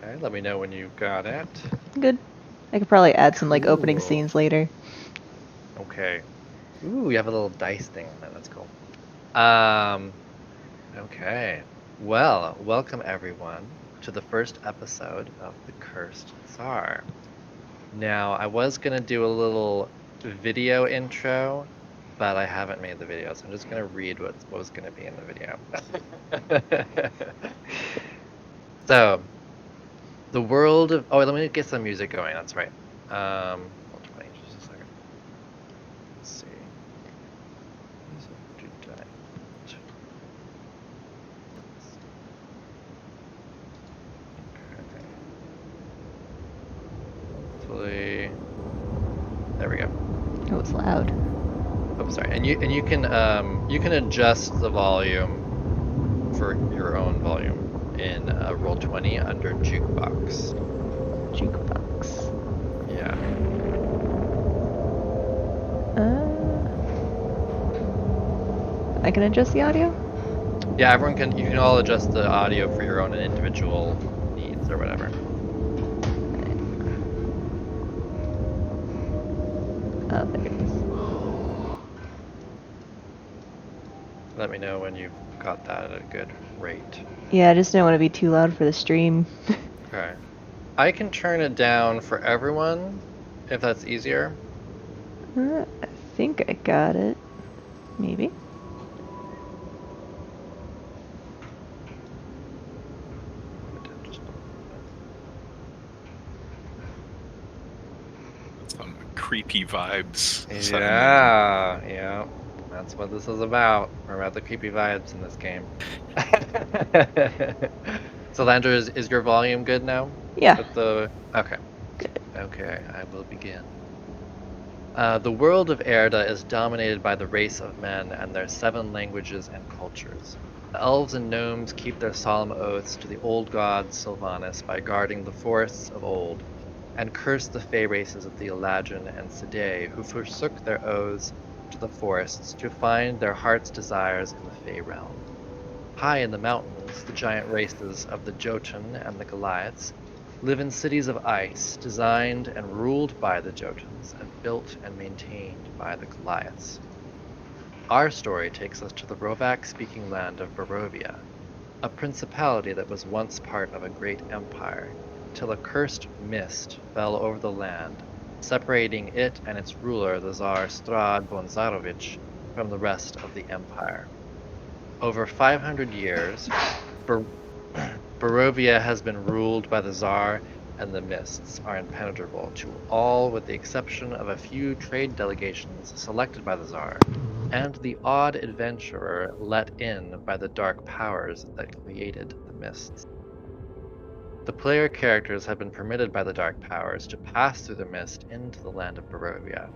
Okay, let me know when you got it. Good. I could probably add some like opening Cool. scenes later. Okay. Ooh, you have a little dice thing on it. That's cool. Um, okay. Well, welcome everyone to the first episode of The Cursed Tsar. Now, I was gonna do a little video intro, but I haven't made the video, so I'm just gonna read what was gonna be in the video. So, the world of let me get some music going. That's right. Hold on, just a second. Let's see. Music tonight. Okay. Hopefully, there we go. It was loud. Oh, sorry. And you can adjust the volume for your own volume in Roll20 under jukebox. Jukebox. Yeah. I can adjust the audio? Yeah, everyone can. You can all adjust the audio for your own individual needs or whatever. Oh, there it is. Let me know when you've got that at a good rate. Yeah, I just don't want to be too loud for the stream. Okay. I can turn it down for everyone if that's easier. I think I got it. Maybe. Move it down just a little bit. Some creepy vibes setting in. Yeah. That's what this is about. We're about the creepy vibes in this game. So, Landra, is your volume good now? Yeah. With the okay. Good. Okay, I will begin. The world of Erda is dominated by the race of men and their 7 languages and cultures. The elves and gnomes keep their solemn oaths to the old god Sylvanas by guarding the forests of old, and curse the fey races of the Eladrin and Sidé, who forsook their oaths to the forests to find their heart's desires in the fey realm. High in the mountains, the giant races of the Jotun and the Goliaths live in cities of ice, designed and ruled by the Jotuns, and built and maintained by the Goliaths. Our story takes us to the Rovak-speaking land of Barovia, a principality that was once part of a great empire, till a cursed mist fell over the land, separating it and its ruler, the Tzar Strahd Von Zarovich, from the rest of the empire. Over 500 years, Bar- Barovia has been ruled by the Tsar, and the mists are impenetrable to all with the exception of a few trade delegations selected by the Tsar, and the odd adventurer let in by the dark powers that created the mists. The player characters have been permitted by the dark powers to pass through the mist into the land of Barovia.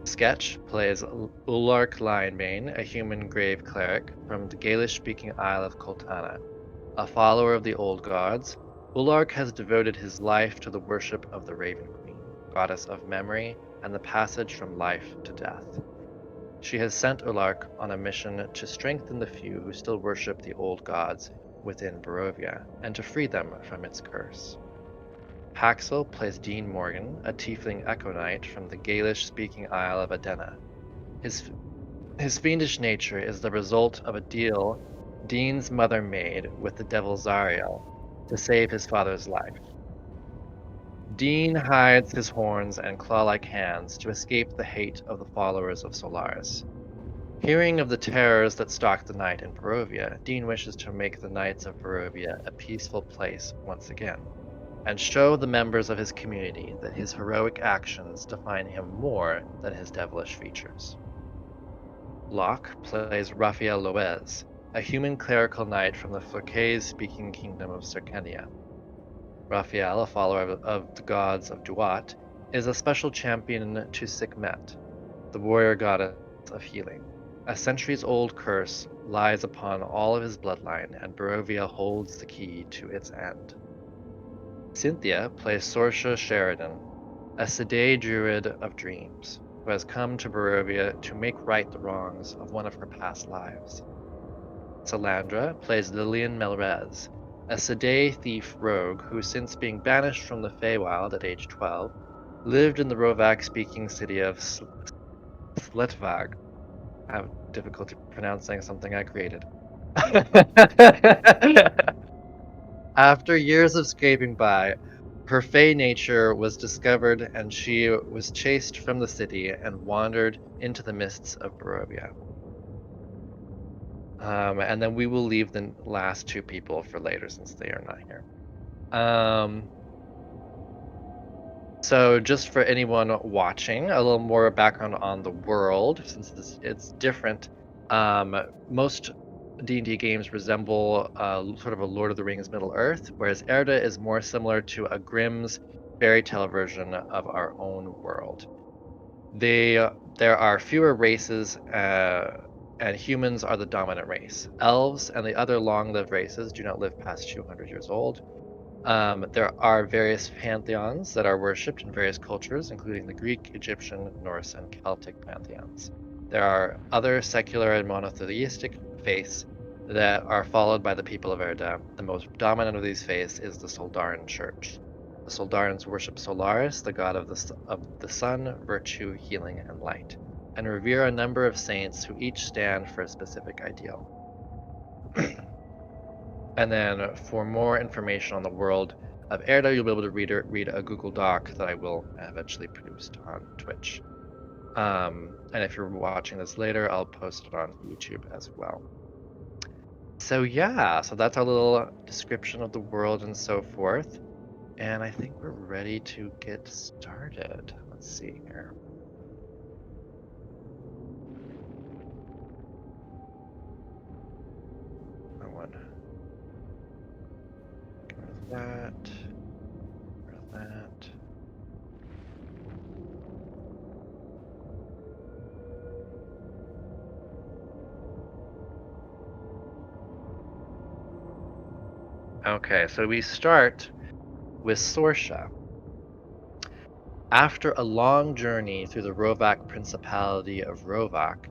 Sketch plays Ulark Lionbane, a human grave cleric from the Gaelish-speaking Isle of Coltana. A follower of the old gods, Ulark has devoted his life to the worship of the Raven Queen, goddess of memory and the passage from life to death. She has sent Ulark on a mission to strengthen the few who still worship the old gods within Barovia, and to free them from its curse. Haxel plays Dean Morgan, a tiefling echo knight from the Gaelish-speaking Isle of Adena. His his fiendish nature is the result of a deal Dean's mother made with the devil Zariel to save his father's life. Dean hides his horns and claw-like hands to escape the hate of the followers of Solaris. Hearing of the terrors that stalk the night in Barovia, Dean wishes to make the Knights of Barovia a peaceful place once again, and show the members of his community that his heroic actions define him more than his devilish features. Locke plays Raphael Loez, a human clerical knight from the Florcaise-speaking kingdom of Circania. Raphael, a follower of the gods of Duat, is a special champion to Sekhmet, the warrior goddess of healing. A centuries-old curse lies upon all of his bloodline, and Barovia holds the key to its end. Cynthia plays Sorsha Sheridan, a Sidé druid of dreams, who has come to Barovia to make right the wrongs of one of her past lives. Salandra plays Lillian Melrez, a Sedai thief rogue who, since being banished from the Feywild at age 12, lived in the Rovak-speaking city of Sletvag. I have difficulty pronouncing something I created. After years of scraping by, her fey nature was discovered and she was chased from the city and wandered into the mists of Barovia. And then we will leave the last two people for later since they are not here. So just for anyone watching, a little more background on the world, since it's different. Most D&D games resemble sort of a Lord of the Rings Middle Earth, whereas Erda is more similar to a Grimm's fairy tale version of our own world. There are fewer races, and humans are the dominant race. Elves and the other long-lived races do not live past 200 years old. There are various pantheons that are worshipped in various cultures, including the Greek, Egyptian, Norse, and Celtic pantheons. There are other secular and monotheistic faiths that are followed by the people of Erda. The most dominant of these faiths is the Soldaran Church. The Soldarans worship Solaris, the god of the sun, virtue, healing, and light, and revere a number of saints who each stand for a specific ideal. And then for more information on the world of Erda, you'll be able to read a Google Doc that I will eventually post on Twitch. And if you're watching this later, I'll post it on YouTube as well. So yeah, so that's our little description of the world and so forth. And I think we're ready to get started. Let's see here. That. That. Okay, so we start with Sorsha. After a long journey through the Rovak Principality of Rovak,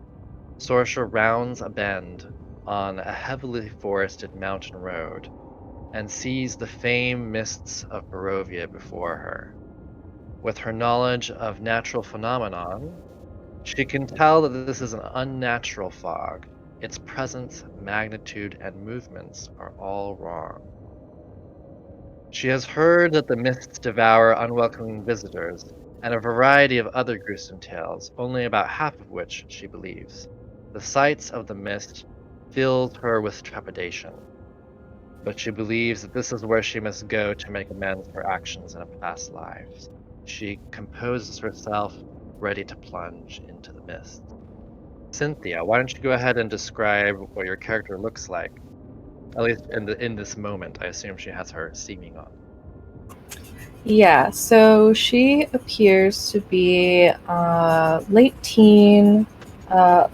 Sorsha rounds a bend on a heavily forested mountain road and sees the famed mists of Barovia before her. With her knowledge of natural phenomenon, she can tell that this is an unnatural fog. Its presence, magnitude, and movements are all wrong. She has heard that the mists devour unwelcome visitors, and a variety of other gruesome tales, only about half of which she believes. The sights of the mist fills her with trepidation, but she believes that this is where she must go to make amends for actions in past lives. She composes herself, ready to plunge into the mist. Cynthia, why don't you go ahead and describe what your character looks like? At least in this moment, I assume she has her seeming on. Yeah, so she appears to be a late teen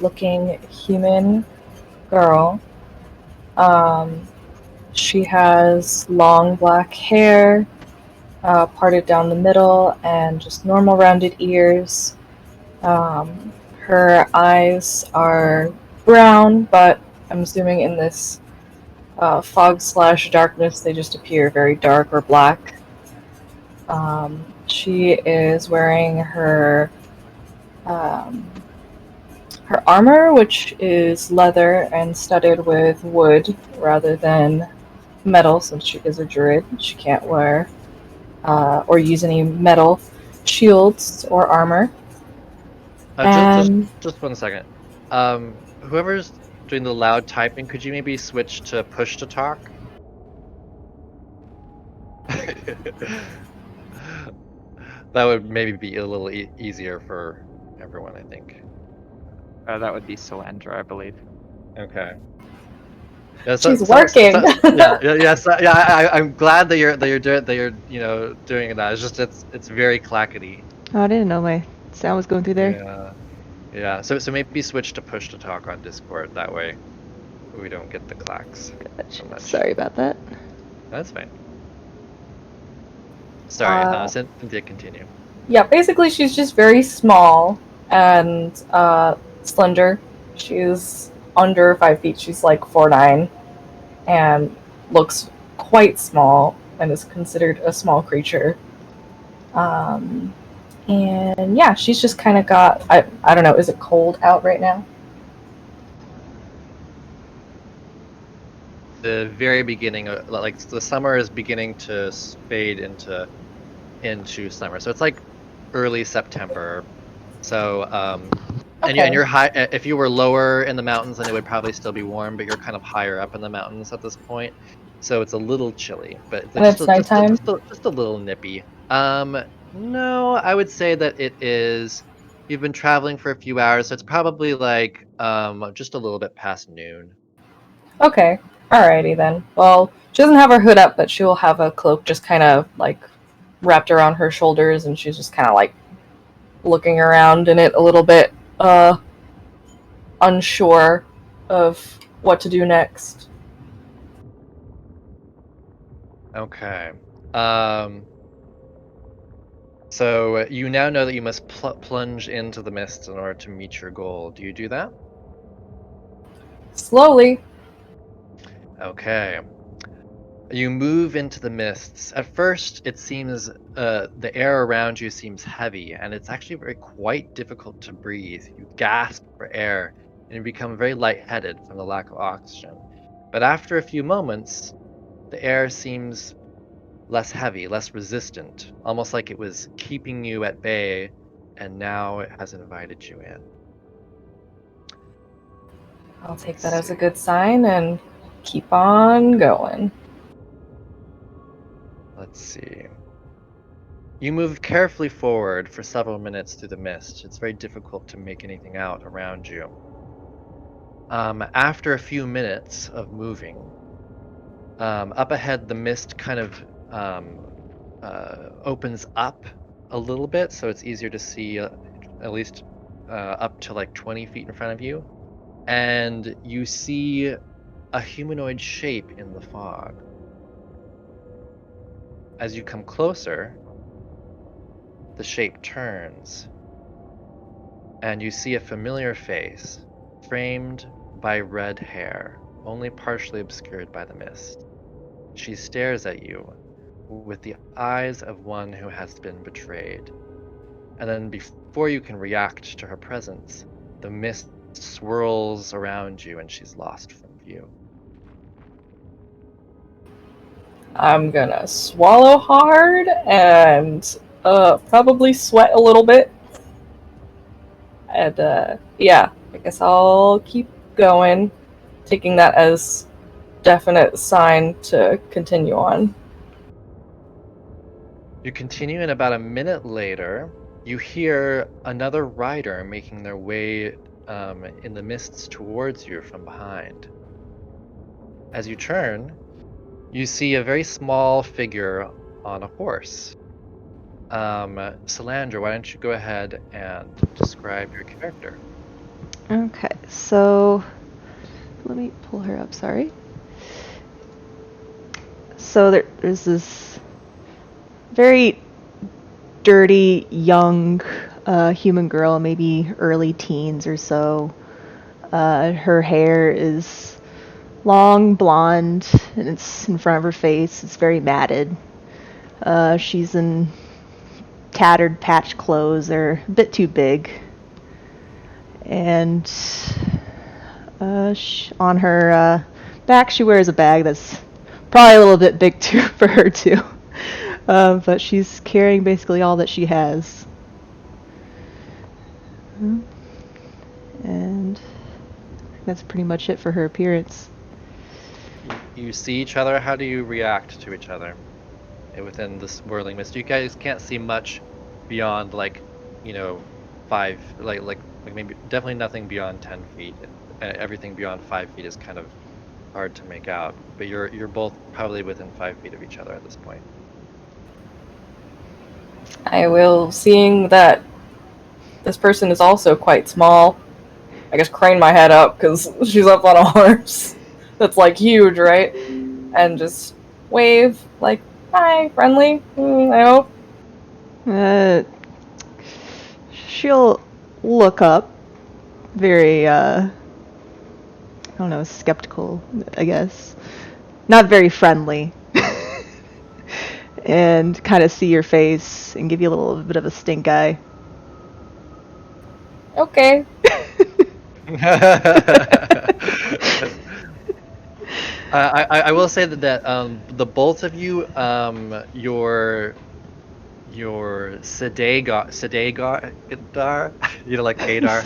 looking human girl. She has long black hair, parted down the middle, and just normal rounded ears. Her eyes are brown, but I'm assuming in this fog/darkness they just appear very dark or black. She is wearing her armor, which is leather and studded with wood rather than metal, since she is a druid. She can't wear or use any metal shields or armor. Just 1 second. Whoever's doing the loud typing, could you maybe switch to push to talk? That would maybe be a little easier for everyone, I think. That would be Solandra, I believe. Okay. She's working. I'm glad that you're doing that. It's just it's very clackety. Oh, I didn't know my sound was going through there. Yeah. So maybe switch to push to talk on Discord. That way, we don't get the clacks. Gotcha. Sorry about that. That's fine. Sorry, Cynthia, continue. Yeah, basically she's just very small and slender. She's under 5 feet. She's like 4'9", and looks quite small and is considered a small creature. And yeah, she's just kind of got, I don't know, is it cold out right now? The very beginning, like the summer is beginning to fade into summer, so it's like early September. So and Okay. you're high. If you were lower in the mountains, then it would probably still be warm. But you're kind of higher up in the mountains at this point, so it's a little chilly. But it's like And it's nighttime? just a little nippy. No, I would say that it is. You've been traveling for a few hours, so it's probably like just a little bit past noon. Okay. Alrighty then. Well, she doesn't have her hood up, but she will have a cloak just kind of like wrapped around her shoulders, and she's just kind of like looking around in it a little bit, unsure of what to do next. Okay. So you now know that you must plunge into the mist in order to meet your goal. Do you do that? Slowly. Okay. You move into the mists. At first, it seems the air around you seems heavy, and it's actually quite difficult to breathe. You gasp for air, and you become very lightheaded from the lack of oxygen. But after a few moments, the air seems less heavy, less resistant, almost like it was keeping you at bay, and now it has invited you in. I'll take that Let's as a see. good sign and keep on going. Let's see. You move carefully forward for several minutes through the mist. It's very difficult to make anything out around you. After a few minutes of moving, up ahead, the mist kind of opens up a little bit, so it's easier to see at least up to like 20 feet in front of you. And you see a humanoid shape in the fog. As you come closer, the shape turns, and you see a familiar face, framed by red hair, only partially obscured by the mist. She stares at you with the eyes of one who has been betrayed. And then before you can react to her presence, the mist swirls around you and she's lost from view. I'm gonna swallow hard and probably sweat a little bit. And yeah, I guess I'll keep going, taking that as definite sign to continue on. You continue, and about a minute later, you hear another rider making their way in the mists towards you from behind. As you turn, you see a very small figure on a horse. Salandra, why don't you go ahead and describe your character? Okay, so let me pull her up, sorry. So there's this very dirty, young human girl, maybe early teens or so. Her hair is long, blonde, and it's in front of her face. It's very matted. She's in tattered patch clothes. They're a bit too big. And on her back, she wears a bag that's probably a little bit big too for her too. But she's carrying basically all that she has. And that's pretty much it for her appearance. You see each other. How do you react to each other within this whirling mist? You guys can't see much beyond like, 5, like maybe definitely nothing beyond 10 feet. Everything beyond 5 feet is kind of hard to make out. But you're both probably within 5 feet of each other at this point. I will, seeing that this person is also quite small, I guess crane my head up because she's up on a horse that's like huge, right? And just wave, like, hi, friendly, I hope. She'll look up, very, I don't know, skeptical, I guess. Not very friendly. and kind of see your face and give you a little bit of a stink eye. Okay. I will say that the both of you, your Sedagar, you know, like Adar.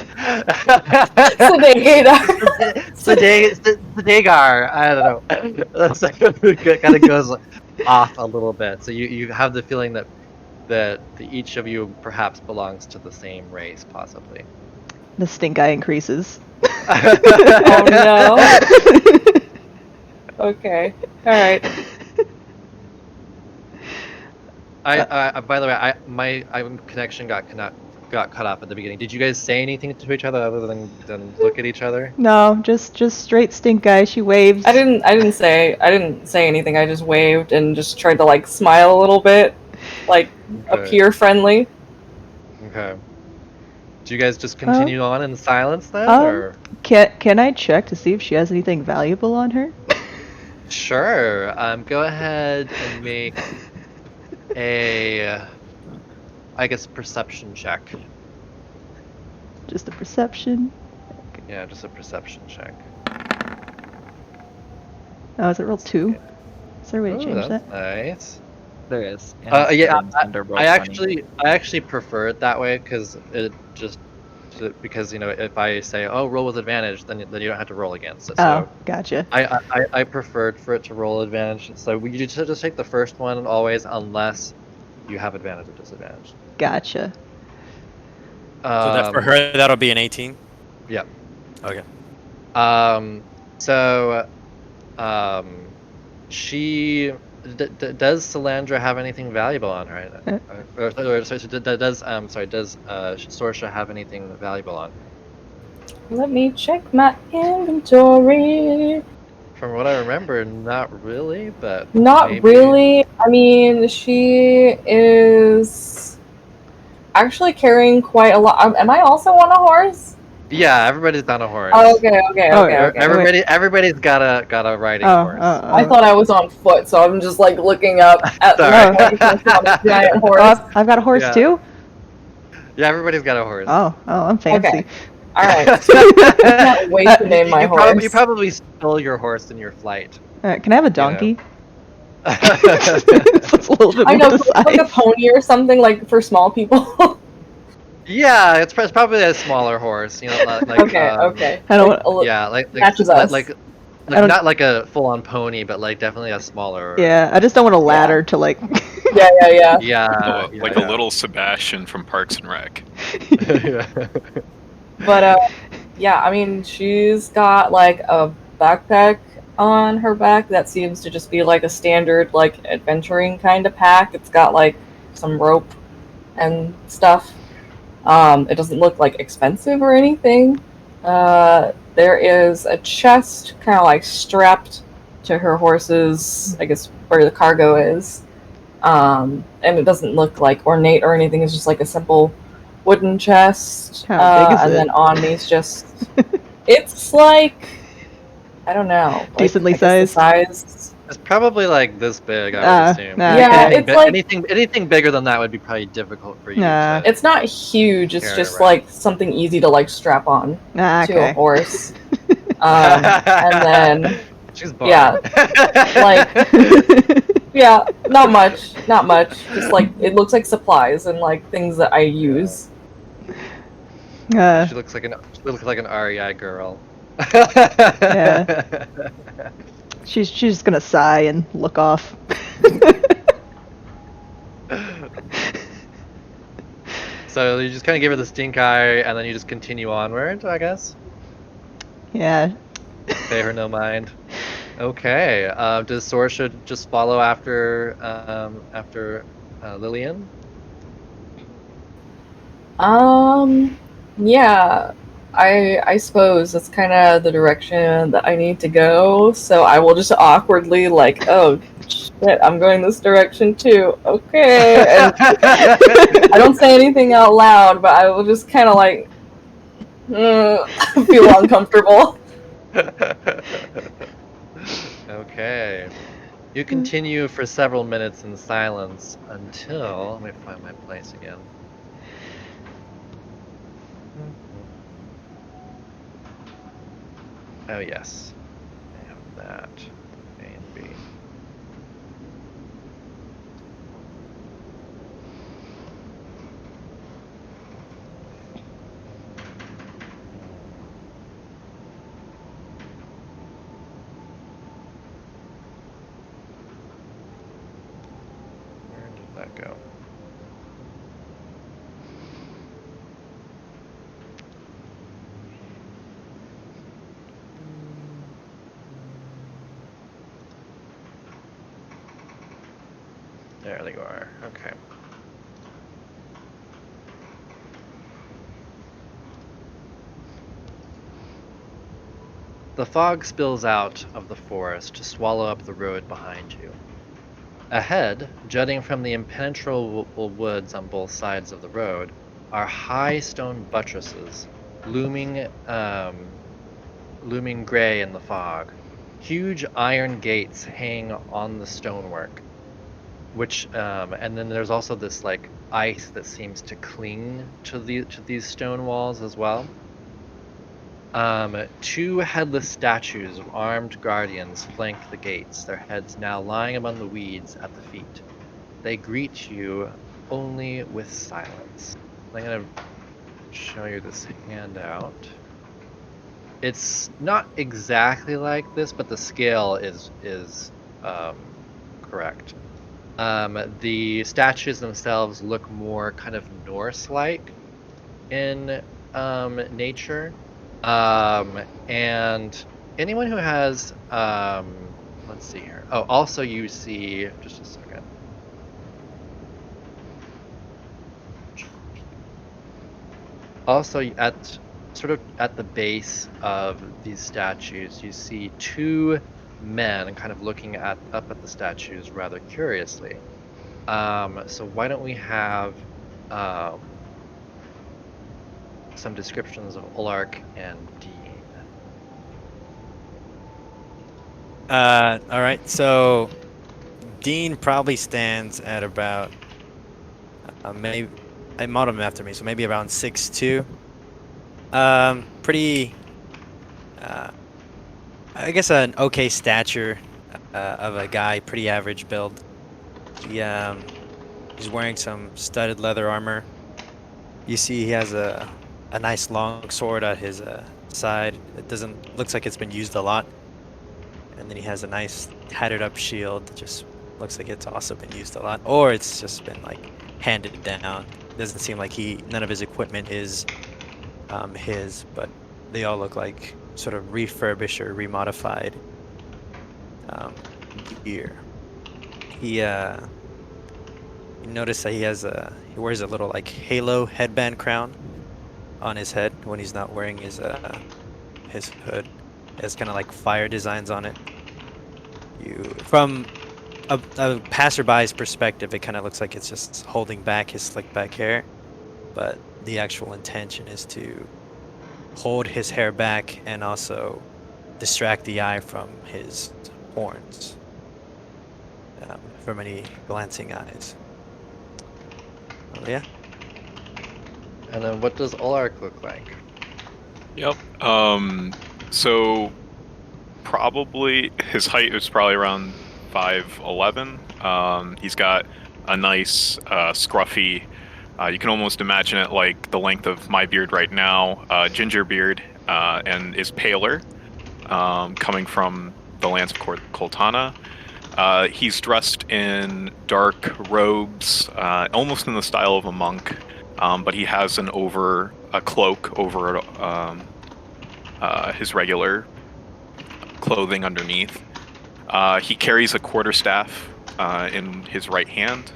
Sedagar, I don't know. That's like, it kind of goes off a little bit. So you have the feeling that each of you perhaps belongs to the same race, possibly. The stink eye increases. Oh no. Okay. All right. By the way, my connection got cut off at the beginning. Did you guys say anything to each other other than look at each other? No, just straight stink eye. She waves. I didn't say anything. I just waved and just tried to like smile a little bit, like appear friendly. Okay. Do you guys just continue on in silence then, or? Can I check to see if she has anything valuable on her? Sure. Go ahead and make a, I guess, perception check. Just a perception. Yeah, just a perception check. Oh, is it roll 2? Is there a way to change that's that? nice. There is. And Yeah, it's under roll I 20. actually prefer it that way because you know, if I say, oh, roll with advantage, then you don't have to roll against it. So Oh, gotcha. I preferred for it to roll advantage. So we just take the first one always, unless you have advantage or disadvantage. Gotcha. So that for her, that'll be an 18? Yep. Okay. So, she does Salandra have anything valuable on her? Does Sorsha have anything valuable on her? Let me check my inventory. From what I remember, not really, but Not maybe. really. I mean, she is actually carrying quite a lot. Am I also on a horse? Yeah, everybody's on a horse. Oh, okay. Everybody's got a riding horse. I thought I was on foot, so I'm just like looking up at the on a giant horse. Oh, I've got a horse too? Yeah, everybody's got a horse. Oh, I'm fancy. Okay. Alright. I can't wait to name my horse. You probably stole your horse in your flight. Can I have a donkey? It's a little bit I know, more so like a pony or something, like for small people. Yeah, it's probably a smaller horse, you know, like okay. I don't. Matches us. like not like a full-on pony, but like definitely a smaller. Yeah, I just don't want a ladder to like. Yeah. Yeah. Like a little Sebastian from Parks and Rec. But yeah, I mean, she's got like a backpack on her back that seems to just be like a standard like adventuring kind of pack. It's got like some rope and stuff. It doesn't look like expensive or anything. There is a chest kind of like strapped to her horse's, I guess, where the cargo is. And it doesn't look like ornate or anything. It's just like a simple wooden chest. How big is and it? then on these just... It's like... I don't know. Like, Decently I guess the size... It's probably like this big, I would assume. Yeah, anything, it's like... anything bigger than that would be probably difficult for you. It's not huge. It's just like something easy to like strap on to a horse. And then... She's bored. Yeah. Yeah, not much. Just like it looks like supplies and like things that I use. She looks like an REI girl. Yeah. She's just gonna sigh and look off. So you just kind of give her the stink eye, and then you just continue onward, I guess. Yeah. Pay her no mind. Okay. Does Sorsha just follow after Lillian? Yeah. I suppose that's kind of the direction that I need to go. So I will just awkwardly like, oh shit, I'm going this direction too. Okay. And I don't say anything out loud, but I will just kind of like feel uncomfortable. Okay. You continue for several minutes in silence until... Let me find my place again. Oh, yes. I have that. A and B. Where did that go? There they are. Okay. The fog spills out of the forest to swallow up the road behind you. Ahead, jutting from the impenetrable woods on both sides of the road, are high stone buttresses, looming gray in the fog. Huge iron gates hang on the stonework, which and then there's also this like ice that seems to cling to these stone walls as well. Two headless statues of armed guardians flank the gates, their heads now lying among the weeds at the feet. They greet you only with silence. I'm going to show you this handout. It's not exactly like this, but the scale is correct. The statues themselves look more kind of Norse-like in nature. And anyone who has, let's see here. Oh, also you see, just a second. Also at sort of at the base of these statues, you see two men kind of looking up at the statues rather curiously. So why don't we have some descriptions of Ulark and Dean. All right, so Dean probably stands at about maybe I modeled him after me, so maybe around 6'2". Pretty, I guess an okay stature of a guy, pretty average build. He's wearing some studded leather armor. You see he has a nice long sword at his side. It looks like it's been used a lot. And then he has a nice tattered up shield that just looks like it's also been used a lot. Or it's just been like handed down. It doesn't seem like none of his equipment is his, but they all look like sort of refurbished or remodified gear. You notice that he wears a little like halo headband crown on his head when he's not wearing his hood. It has kind of like fire designs on it. From a passerby's perspective, it kind of looks like it's just holding back his slick back hair, but the actual intention is to hold his hair back and also distract the eye from his horns, from any glancing eyes. Yeah. And then what does Ulark look like? Yep. So probably his height is probably around 5'11". He's got a nice scruffy, you can almost imagine it like the length of my beard right now, ginger beard, and is paler, coming from the lands of Koltana. He's dressed in dark robes, almost in the style of a monk, but he has a cloak over his regular clothing underneath. He carries a quarterstaff in his right hand,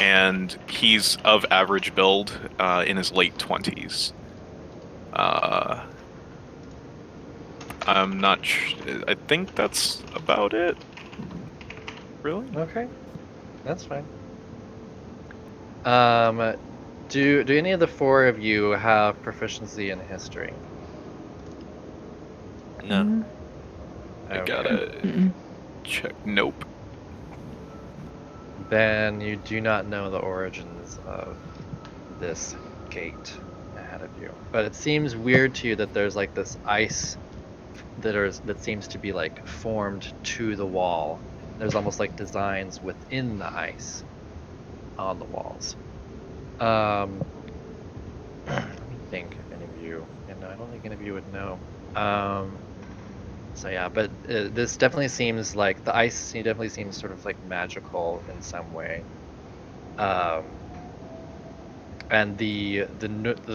and he's of average build, in his late 20s. I'm not I think that's about it. Really? Okay, that's fine. Do any of the four of you have proficiency in history? No. I Okay. got a check. Nope. Then you do not know the origins of this gate ahead of you. But it seems weird to you that there's like this ice that seems to be like formed to the wall. There's almost like designs within the ice on the walls. Let me think if any of you, and I don't think any of you would know. So yeah, but this definitely seems like the ice definitely seems sort of like magical in some way. And the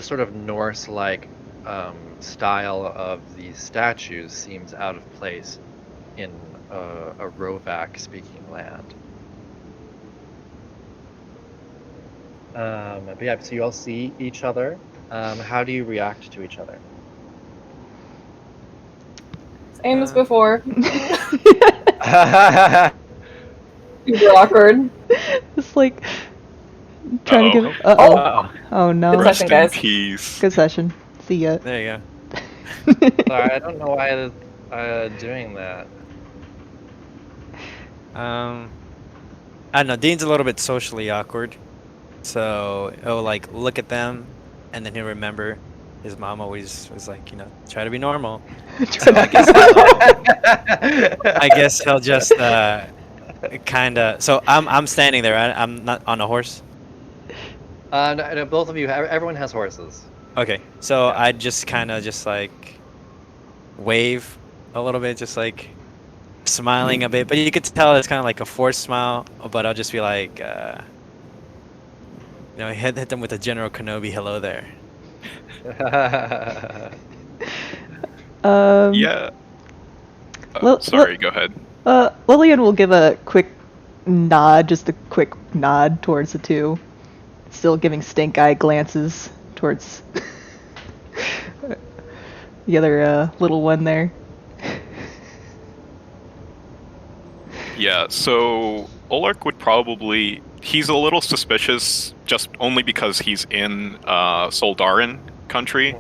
sort of Norse-like style of these statues seems out of place in a Rovak-speaking land. But yeah, so you all see each other. How do you react to each other? Same as before. Super awkward. It's like trying to give. Uh-oh. Oh no. Good Rest session, in guys. peace. Good session. See ya. There you Sorry, I don't know why doing that. go. I don't know. Dean's a little bit socially awkward, so he'll like look at them, and then he'll remember his mom always was like, try to be normal. So I guess he'll just kind of. So I'm standing there. I'm not on a horse. No, both of you, everyone has horses. Okay, so Yeah. I'd just kind of just like wave a little bit, just like smiling a bit, but you could tell it's kind of like a forced smile. But I'll just be like, hit them with a General Kenobi hello there. Yeah. Well, Sorry, go ahead. Lillian will give a quick nod, just a quick nod towards the two, still giving stink eye glances towards the other little one there. Yeah, so Olark would probably... He's a little suspicious just only because he's in Soldarin country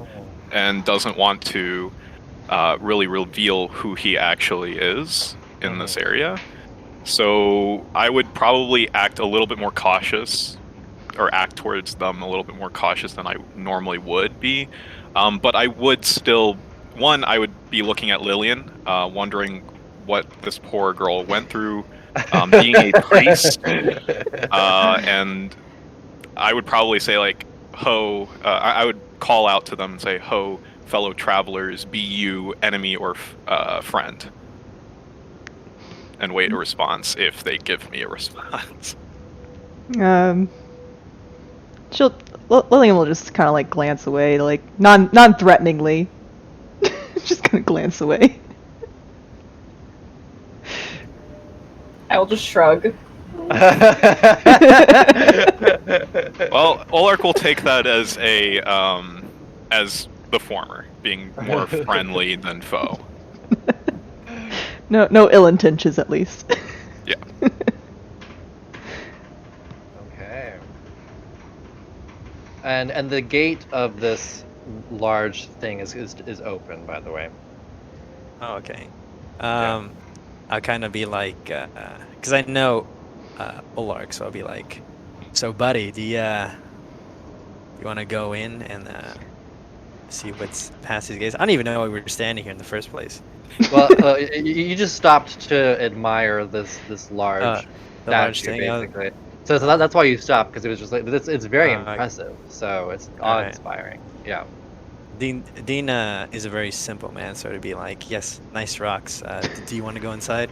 and doesn't want to really reveal who he actually is in this area. So I would probably act a little bit more cautious, or act towards them a little bit more cautious than I normally would be. But I would still... One, I would be looking at Lillian, wondering what this poor girl went through, being a priest, and I would probably say like, "Ho!" I would call out to them and say, "Ho, fellow travelers, be you enemy or friend?" And wait a response if they give me a response. Lillian will just kind of like glance away, like non-threateningly, just kind of glance away. I will just shrug. Well, Olark will take that as as the former, being more friendly than foe. No ill intentions, at least. Yeah. Okay. And the gate of this large thing is open, by the way. Oh, okay. I'll kind of be like, because I know Olark, so I'll be like, so buddy, do you want to go in and see what's past these gates? I don't even know why we were standing here in the first place. Well, you just stopped to admire this large The large statue, thing. basically. So that's why you stopped, because it was just like it's very Okay. impressive. So it's Alright. awe-inspiring. Yeah. Dean is a very simple man, so to be like, yes, nice rocks. Do you want to go inside?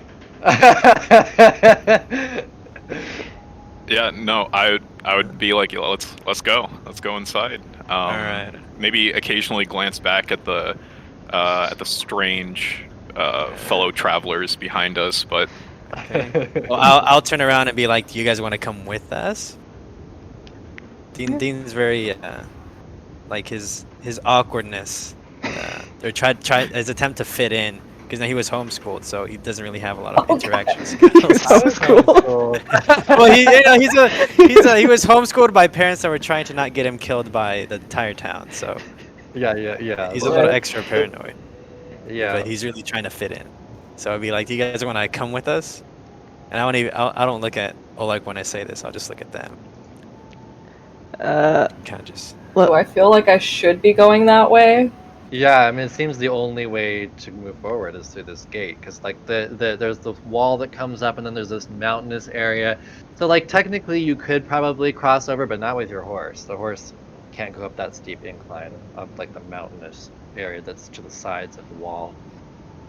Yeah, no, I would be like, let's go inside. All right. Maybe occasionally glance back at the strange fellow travelers behind us, but Okay. Well, I'll turn around and be like, do you guys want to come with us? Dean's very like his awkwardness, or his attempt to fit in, because he was homeschooled, so he doesn't really have a lot of interaction skills. Well, he was homeschooled by parents that were trying to not get him killed by the entire town, so Yeah. he's a little extra paranoid. Yeah. But he's really trying to fit in. So I'd be like, "Do you guys want to come with us?" And I don't look at Oleg when I say this. I'll just look at them. Kind of just. Do I feel like I should be going that way? Yeah, I mean, it seems the only way to move forward is through this gate, because like there's the wall that comes up, and then there's this mountainous area. So like technically you could probably cross over, but not with your horse. The horse can't go up that steep incline up like the mountainous area that's to the sides of the wall,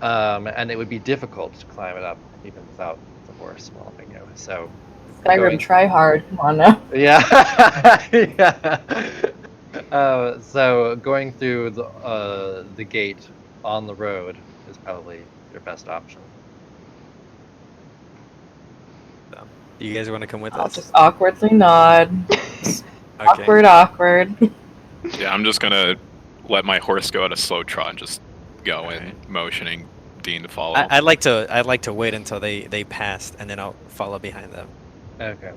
and it would be difficult to climb it up even without the horse following you. So Skyrim, try hard. Come on now. yeah, yeah. So going through the gate on the road is probably your best option. So, do you guys want to come with I'll us? just awkwardly nod. Okay. Awkward. Yeah, I'm just gonna let my horse go at a slow trot and just go Alright. and motioning Dean to follow. I'd like to wait until they pass, and then I'll follow behind them. Okay.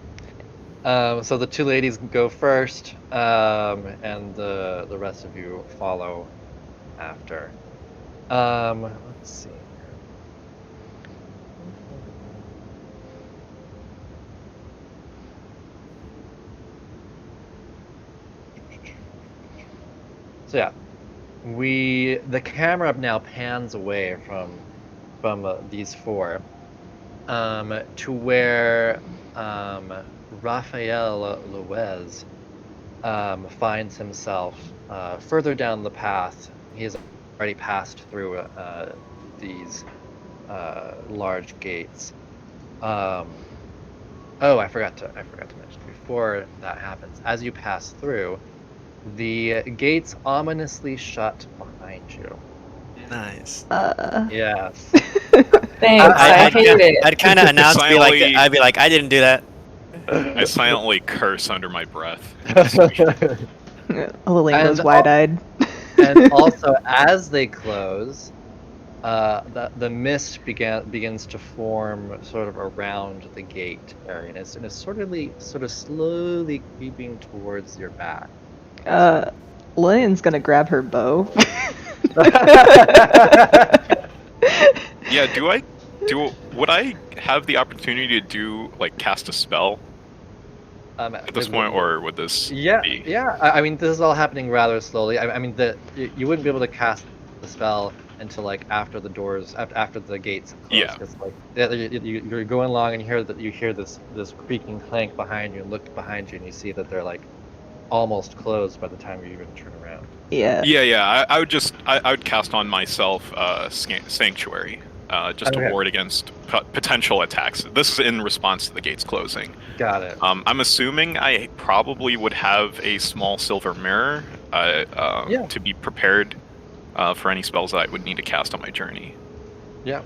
So the two ladies go first, and the rest of you follow after. Let's see. So yeah, the camera now pans away from these four, to where Raphael Luez finds himself further down the path. He has already passed through these large gates. Oh, I forgot to mention before that happens. As you pass through, the gates ominously shut behind you. Nice. Yes. Thanks, I hate it. I'd kind of announce, Silently- I'd be like, I didn't do that. I silently curse under my breath. Lillian goes And- wide-eyed. And also, as they close, the mist begins to form sort of around the gate area, and it's sort of slowly creeping towards your back. Lillian's gonna grab her bow. Yeah, would I have the opportunity to do like cast a spell at this point, or would this Yeah, be? yeah. I mean, this is all happening rather slowly. I mean, you wouldn't be able to cast the spell until like after the doors, after the gates close. Yeah. Because like you're going along and you hear this creaking clank behind you, and look behind you, and you see that they're like almost closed by the time you even turn around. Yeah. Yeah. I would cast on myself Sanctuary, just to Okay. ward against potential attacks. This is in response to the gates closing. Got it. I'm assuming I probably would have a small silver mirror Yeah. to be prepared for any spells that I would need to cast on my journey. Yeah.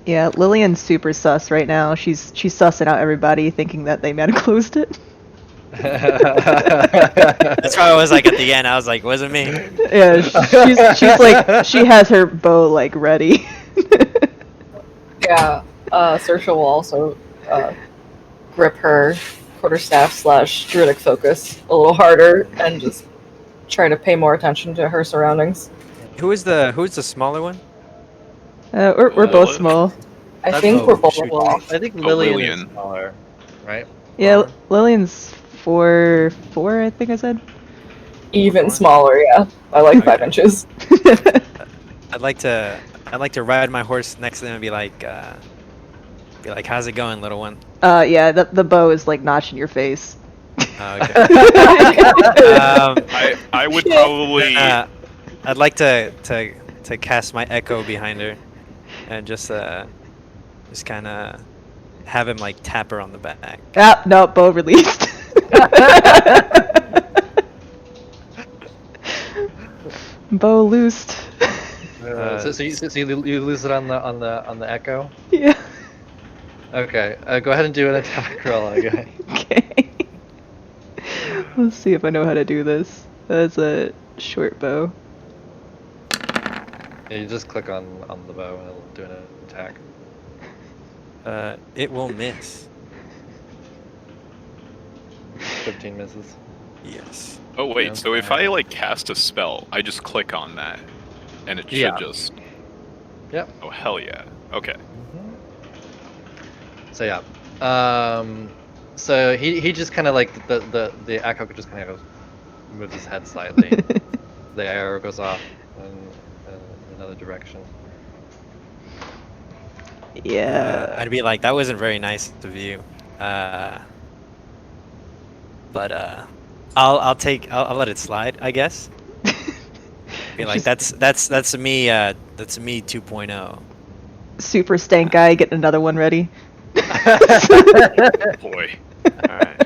Yeah, Lillian's super sus right now. She's sussing out everybody, thinking that they might have closed it. That's why I was like at the end. I was like, wasn't me. Yeah, she's like, she has her bow like ready. Yeah, Saoirse will also grip her quarterstaff / druidic focus a little harder and just try to pay more attention to her surroundings. Who's the smaller one? We're both Lilith. small. I think we're both shoot. small. I think Lillian is Lillian. smaller, right? Yeah, Lillian's 4'4", I think I said. Even smaller, yeah, by like 5 inches. I'd like to ride my horse next to them and be like, how's it going, little one? Yeah, the bow is like notching your face. Oh, okay. I would probably. I'd like to cast my echo behind her, and just kind of have him like tap her on the back. Ah, no, bow released. Bow loosed. So you lose it on the echo. Yeah. Okay, go ahead and do an attack roll again. Okay. Let's see if I know how to do this. That's a short bow. Yeah, you just click on the bow and it'll do an attack. It will miss. 15 misses. Yes. Oh wait, Yeah. so if I like cast a spell, I just click on that, and it should Yeah. just. Yep. Oh hell yeah! Okay. So yeah, so he just kind of like the echo just kind of goes, moves his head slightly. The arrow goes off in another direction. Yeah. I'd be like, that wasn't very nice of you. But I'll let it slide, I guess. Be like, Just that's me 2.0. super stank guy getting another one ready. Boy. All right.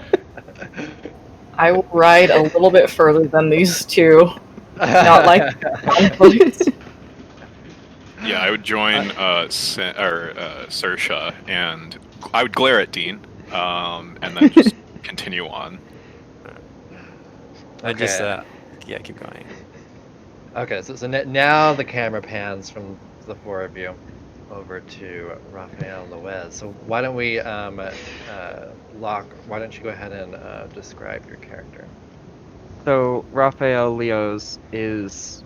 I will ride a little bit further than these two. Not like conflict. Yeah, I would join Saoirse, and I would glare at Dean, and then just continue on. I just Okay. yeah, keep going. Okay, so now the camera pans from the four of you over to Raphael Loez. So why don't we why don't you go ahead and describe your character? So Raphael Leos is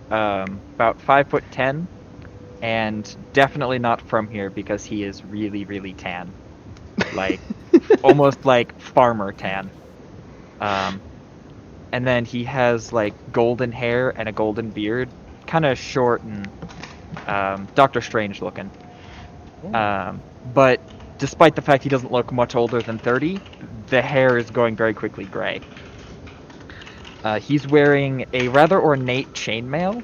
about 5'10", and definitely not from here because he is really, really tan, like almost like farmer tan. And then he has like golden hair and a golden beard, kind of short and Doctor Strange looking. But despite the fact he doesn't look much older than 30, the hair is going very quickly gray. He's wearing a rather ornate chainmail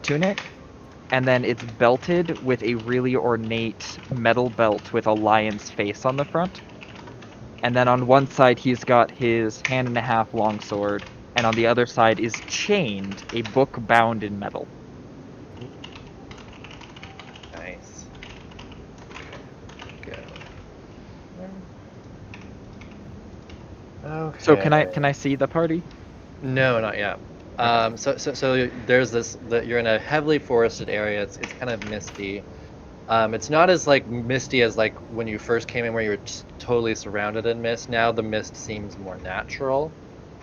tunic, and then it's belted with a really ornate metal belt with a lion's face on the front. And then on one side he's got his hand-and-a-half longsword, and on the other side is chained a book bound in metal. Nice. Good. Okay. So can I see the party? No, not yet. So there's you're in a heavily forested area. It's kind of misty. It's not as like misty as like when you first came in, where you were totally surrounded in mist. Now the mist seems more natural,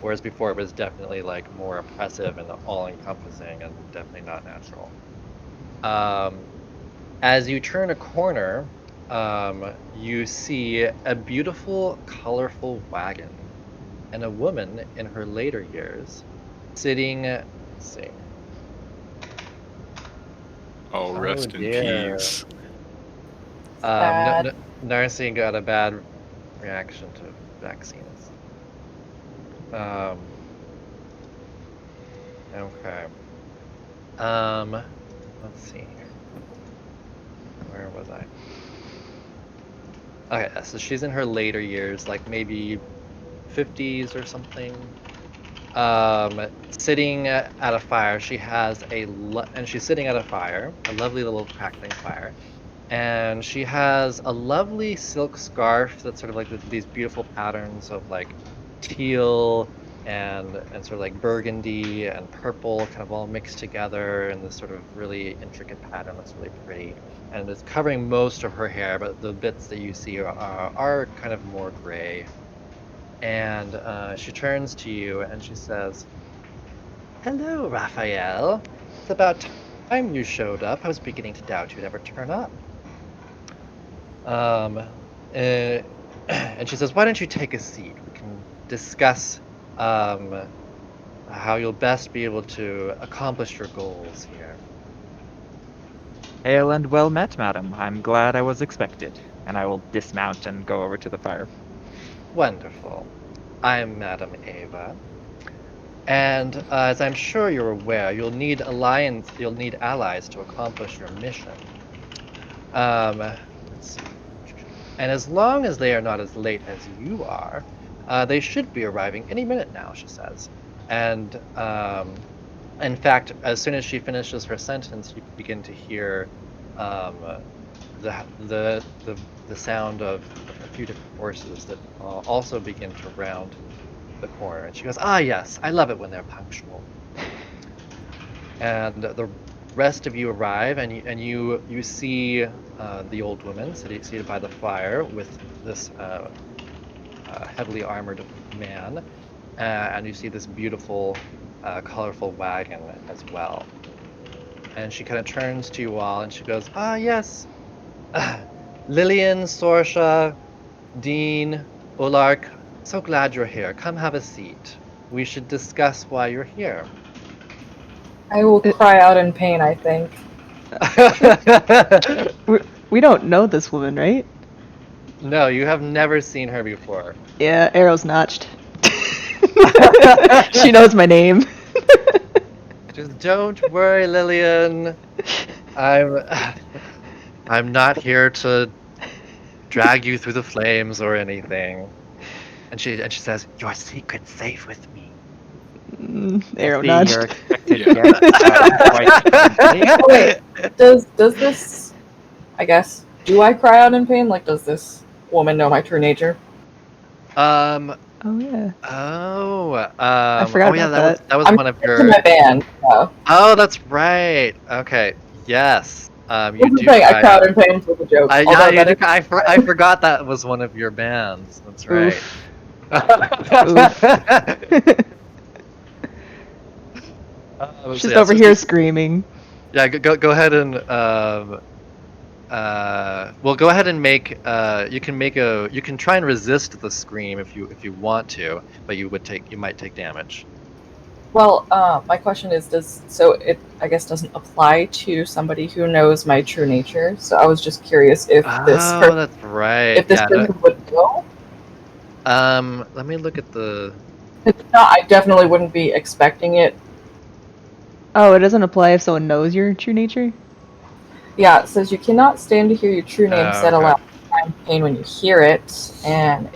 whereas before it was definitely like more oppressive and all-encompassing, and definitely not natural. As you turn a corner, you see a beautiful, colorful wagon and a woman in her later years sitting. Let's see. Oh, rest in Dear. peace. Sad. Nursing got a bad reaction to vaccines. Okay. Let's see here. Where was I? Okay, so she's in her later years, like maybe 50s or something. Sitting at a fire. She has and she's sitting at a fire, a lovely little crackling fire. And she has a lovely silk scarf that's sort of like these beautiful patterns of like teal and sort of like burgundy and purple kind of all mixed together in this sort of really intricate pattern that's really pretty. And it's covering most of her hair, but the bits that you see are kind of more gray. And she turns to you and she says, "Hello, Raphael. It's about time you showed up. I was beginning to doubt you'd ever turn up." Um, and she says, "Why don't you take a seat? We can discuss how you'll best be able to accomplish your goals here." Hail and well met, madam. I'm glad I was expected. And I will dismount and go over to the fire. Wonderful. I'm Madam Ava. And as I'm sure you're aware, you'll need allies to accomplish your mission. Let's see. And as long as they are not as late as you are, they should be arriving any minute now, she says. And in fact, as soon as she finishes her sentence, you begin to hear the sound of a few different horses that also begin to round the corner. And she goes, "Ah, yes, I love it when they're punctual." And the rest of you arrive, and you see the old woman seated by the fire with this heavily armored man, and you see this beautiful, colorful wagon as well. And she kind of turns to you all and she goes, yes. Lillian, Sorsha, Dean, Ulark, so glad you're here. Come have a seat. We should discuss why you're here. I will cry out in pain, I think. We don't know this woman, right? No, you have never seen her before. Yeah, arrow's notched. She knows my name. Just don't worry, Lillian. I'm not here to drag you through the flames or anything. And she says, your secret's safe with me. Arrow See, notched. your expected Yeah. guess quite Oh, wait, does this, I guess, do I cry out in pain? Like, does this woman know my true nature? Um. Oh yeah. I forgot yeah, about that was I'm one of in your. my band, so. Oh, that's right. Okay. Yes. You This is do the thing, I cry cry out. out in pain for the jokes. Yeah, although you that do. is- I forgot that was one of your bands. That's right. Oof. Oof. So Just yeah, over so here screaming. yeah, go ahead and well, go ahead and make you can try and resist the scream if you want to, but you might take damage. Well, my question is, it, I guess, doesn't apply to somebody who knows my true nature. So I was just curious if Oh, that's right. if this Yeah. person would know. Let me look at the. If not, I definitely wouldn't be expecting it. Oh, it doesn't apply if someone knows your true nature? Yeah, it says you cannot stand to hear your true name said Okay. aloud. I'm pain when you hear it, and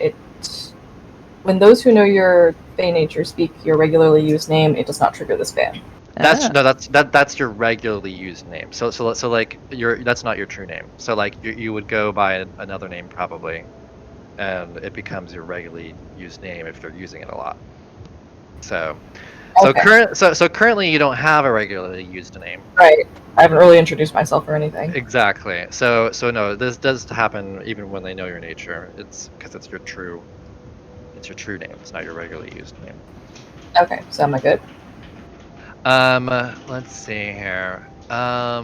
when those who know your Fey nature speak your regularly used name, it does not trigger this ban. That's your regularly used name. So like that's not your true name. So like you would go by another name probably, and it becomes your regularly used name if they're using it a lot. So Okay. currently you don't have a regularly used name. Right. I haven't really introduced myself or anything. Exactly. So no, this does happen even when they know your nature. It's because it's your true name. It's not your regularly used name. Okay, so am I good? Let's see here. I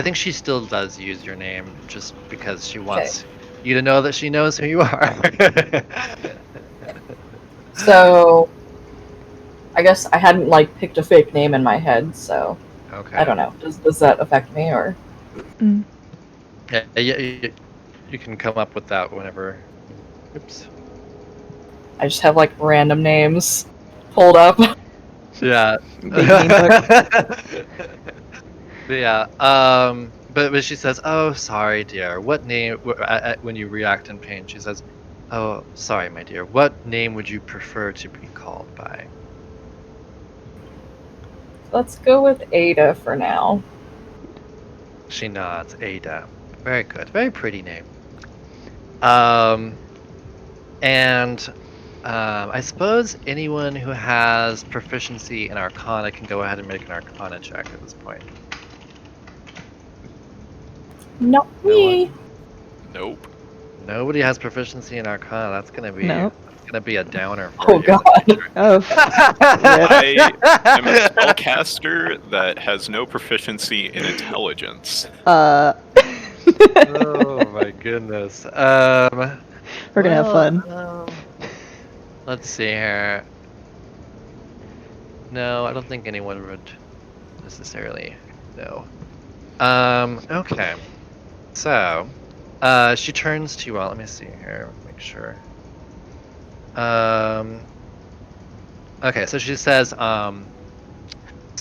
think she still does use your name just because she wants you to know that she knows who you are. So, I guess I hadn't picked a fake name in my head, so Okay. I don't know. Does that affect me or? Mm. Yeah, you can come up with that whenever. Oops. I just have random names pulled up. Yeah. Big name book. Yeah. But she says, "Oh, sorry, dear. What name?" When you react in pain, she says, "Oh, sorry, my dear. What name would you prefer to be called by?" Let's go with Ada for now. She nods. Ada. Very good. Very pretty name. And I suppose anyone who has proficiency in Arcana can go ahead and make an Arcana check at this point. Not No me. Nope. Nobody has proficiency in Arcana. That's gonna be No. a downer for Oh you. god. Oh. I am a spellcaster that has no proficiency in intelligence. Uh. Oh my goodness. We're gonna have fun. Let's see here. No, I don't think anyone would necessarily know. Okay. So, she turns to you all. Let me see here. Make sure. Okay, so she says, some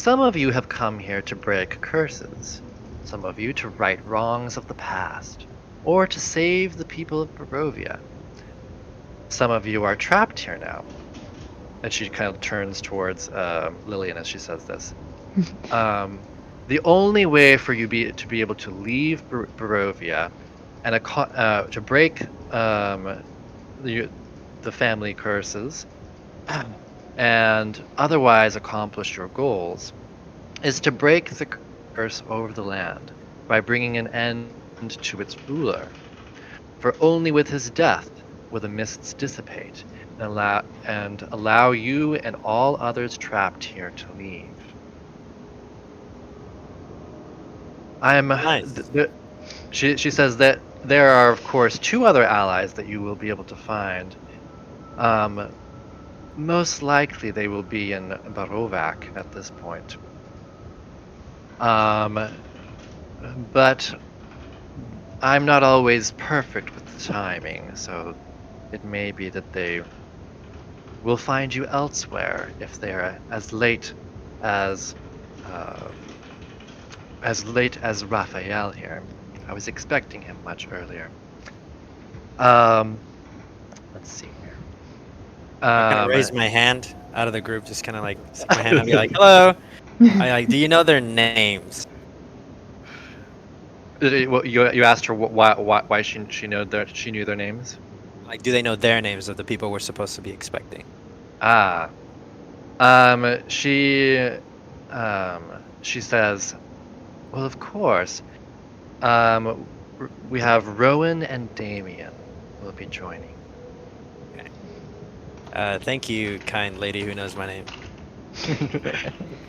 of you have come here to break curses. Some of you to right wrongs of the past, or to save the people of Barovia. Some of you are trapped here now. And she kind of turns towards Lillian as she says this. The only way for you to be able to leave Barovia and to break the family curses and otherwise accomplish your goals is to break the curse over the land by bringing an end to its ruler. For only with his death will the mists dissipate and allow you and all others trapped here to leave. I'm. Nice. She says that there are, of course, 2 other allies that you will be able to find. Most likely they will be in Barovac at this point. But I'm not always perfect with the timing, so it may be that they will find you elsewhere if they are as late as Raphael here. I was expecting him much earlier. Let's see here. I kind of raise my hand out of the group, just kind of like stick my hand and be like, "Hello." I like. Do you know their names? Well, you asked her why she knew their names. Like, do they know their names of the people we're supposed to be expecting? Ah, she says, well, of course. We have Rowan and Damien will be joining. Thank you, kind lady who knows my name.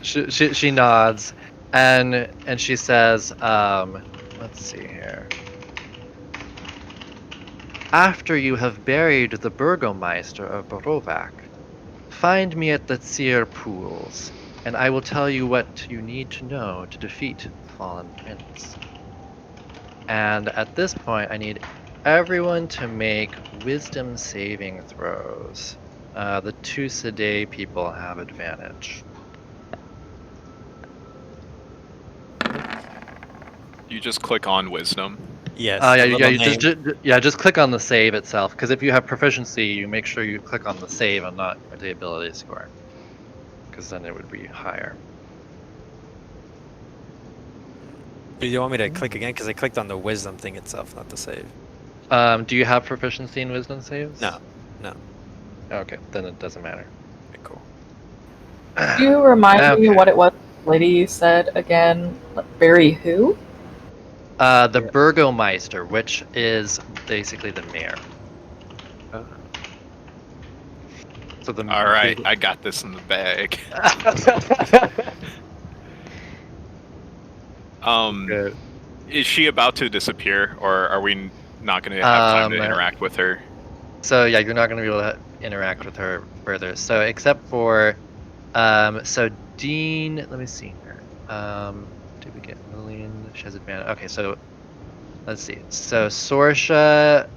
She nods, and she says, let's see here. After you have buried the Burgomeister of Barovac, find me at the Tzir pools, and I will tell you what you need to know to defeat the Fallen Prince. And at this point, I need everyone to make wisdom saving throws. The 2 Sade people have advantage. You just click on wisdom. Yes. Yeah, the little you name. just click on the save itself, because if you have proficiency, you make sure you click on the save and not the ability score, because then it would be higher. Do you want me to click again? Because I clicked on the wisdom thing itself, not the save. Do you have proficiency in wisdom saves? No. Okay, then it doesn't matter. Okay, cool. Do you remind me Okay. what it was, lady, you said again? Barry who? The Burgomeister, which is basically the mayor. So the All right, I got this in the bag. Good. Is she about to disappear, or are we not going to have time to interact with her? So yeah, you're not going to be able to interact with her further. So except for, so Dean, let me see here. Did we get Lillian? She has advantage. Okay, so let's see. So Sorsha,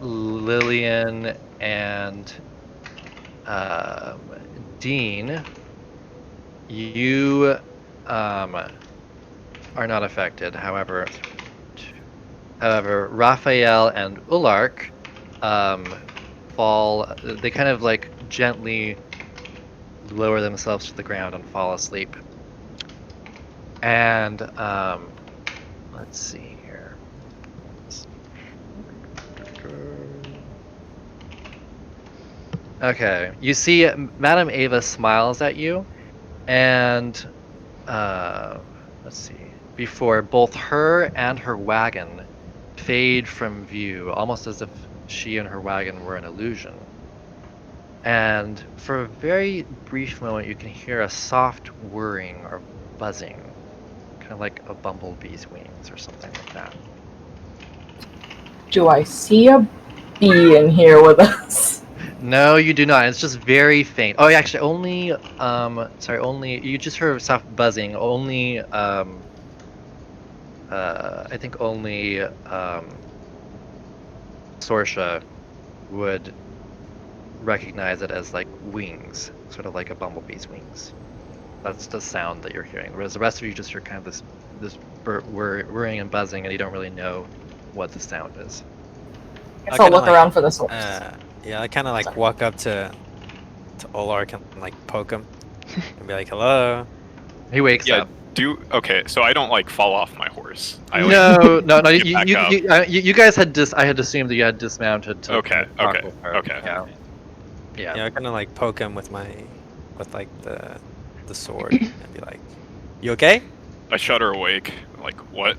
Lillian, and Dean, you are not affected. However, Raphael and Ulark fall. They kind of like gently lower themselves to the ground and fall asleep. And let's see here. Okay, you see Madame Ava smiles at you, and let's see. Before both her and her wagon fade from view, almost as if she and her wagon were an illusion. And for a very brief moment, you can hear a soft whirring or buzzing, kind of like a bumblebee's wings or something like that. Do I see a bee in here with us? No, you do not. It's just very faint. Oh, actually, only you just heard soft buzzing. Only I think only Sorsha would recognize it as like wings, sort of like a bumblebee's wings. That's the sound that you're hearing. Whereas the rest of you just hear kind of this whirring and buzzing, and you don't really know what the sound is. Guess I'll look around for the source. Yeah, I kind of like walk up to Olark and like poke him and be like, "Hello." He wakes up. Okay, so I don't like fall off my horse. I, like, No. get back up. You guys had I had assumed that you had dismounted to Okay. talk with her. Okay. Yeah. I kind of like poke him with like the sword and be like, "You okay?" I shudder awake. Like, what?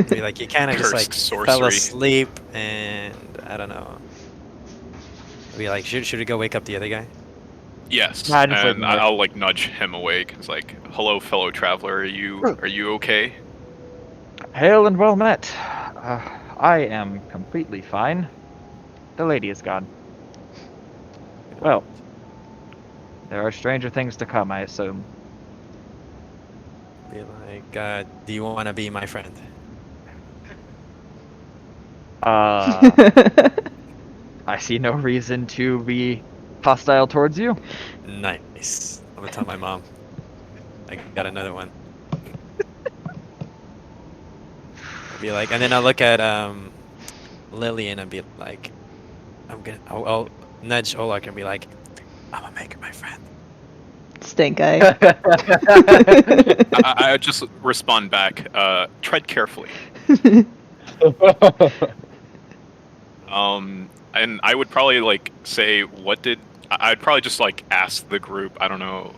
Be like, "You kind of just like Cursed sorcery. fell asleep, and I don't know." Be like, should we go wake up the other guy? Yes, Nah, just and I'll like nudge him awake. It's like, hello, fellow traveler. Are you okay? Hail and well met. I am completely fine. The lady is gone. Well, there are stranger things to come, I assume. Be like, do you want to be my friend? I see no reason to be hostile towards you. Nice. I'm gonna tell my mom. I got another one. Be like, and then I'll look at Lillian and be like, I'll nudge Olak and be like, I'm gonna make her my friend. Stink eye. I just respond back. Tread carefully. And I would probably like say, I'd probably just like ask the group. I don't know,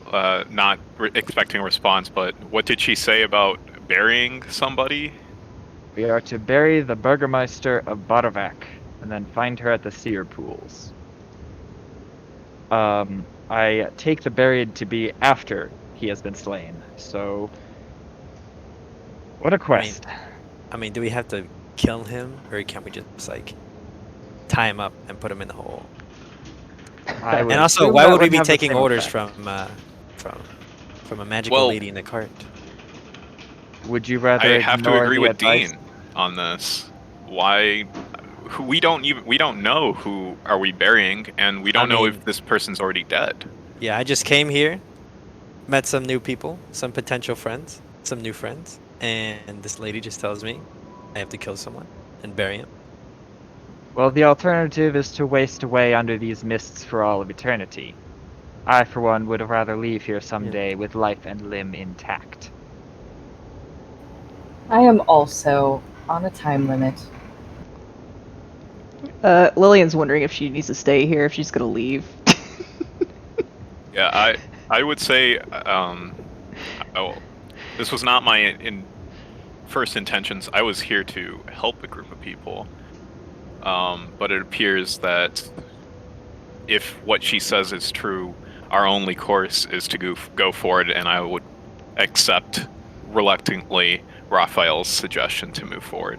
not expecting a response, but what did she say about burying somebody? We are to bury the Burgermeister of Barovia, and then find her at the seer pools. I take the buried to be after he has been slain, so... What a quest. I mean, do we have to kill him, or can we just like tie him up and put him in the hole? I would And also, assume why that would we be have the taking same orders effect. from a magical lady in the cart? Would you rather I have to ignore agree the with advice? Dean on this. Why? We don't know who are we burying, and we don't know mean- if this person's already dead. Yeah, I just came here, met some new people, some potential friends, some new friends, and this lady just tells me I have to kill someone and bury him. Well, the alternative is to waste away under these mists for all of eternity. I, for one, would rather leave here someday with life and limb intact. I am also on a time limit. Lillian's wondering if she needs to stay here, if she's gonna leave. Yeah, I would say, this was not my first intentions. I was here to help a group of people, but it appears that if what she says is true, our only course is to go forward, and I would accept reluctantly Raphael's suggestion to move forward.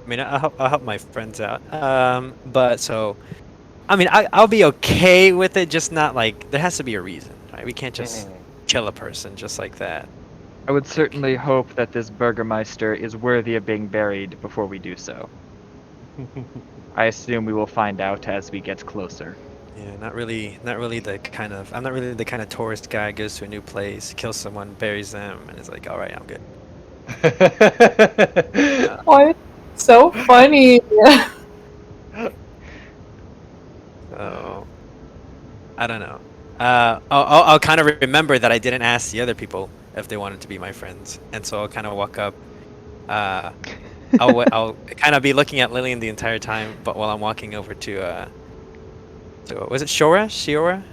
I mean, I'll help my friends out. But so, I mean, I'll be okay with it. Just not like there has to be a reason, right? We can't just kill a person just like that. I would certainly hope that this Burgermeister is worthy of being buried before we do so. I assume we will find out as we get closer. Yeah, not really the kind of. I'm not really the kind of tourist guy who goes to a new place, kills someone, buries them, and is like, all right, I'm good. Oh, it's so funny. So, I don't know. I'll kind of remember that I didn't ask the other people if they wanted to be my friends, and so I'll kind of walk up. I'll kind of be looking at Lillian the entire time, but while I'm walking over to was it Shora? Shiora?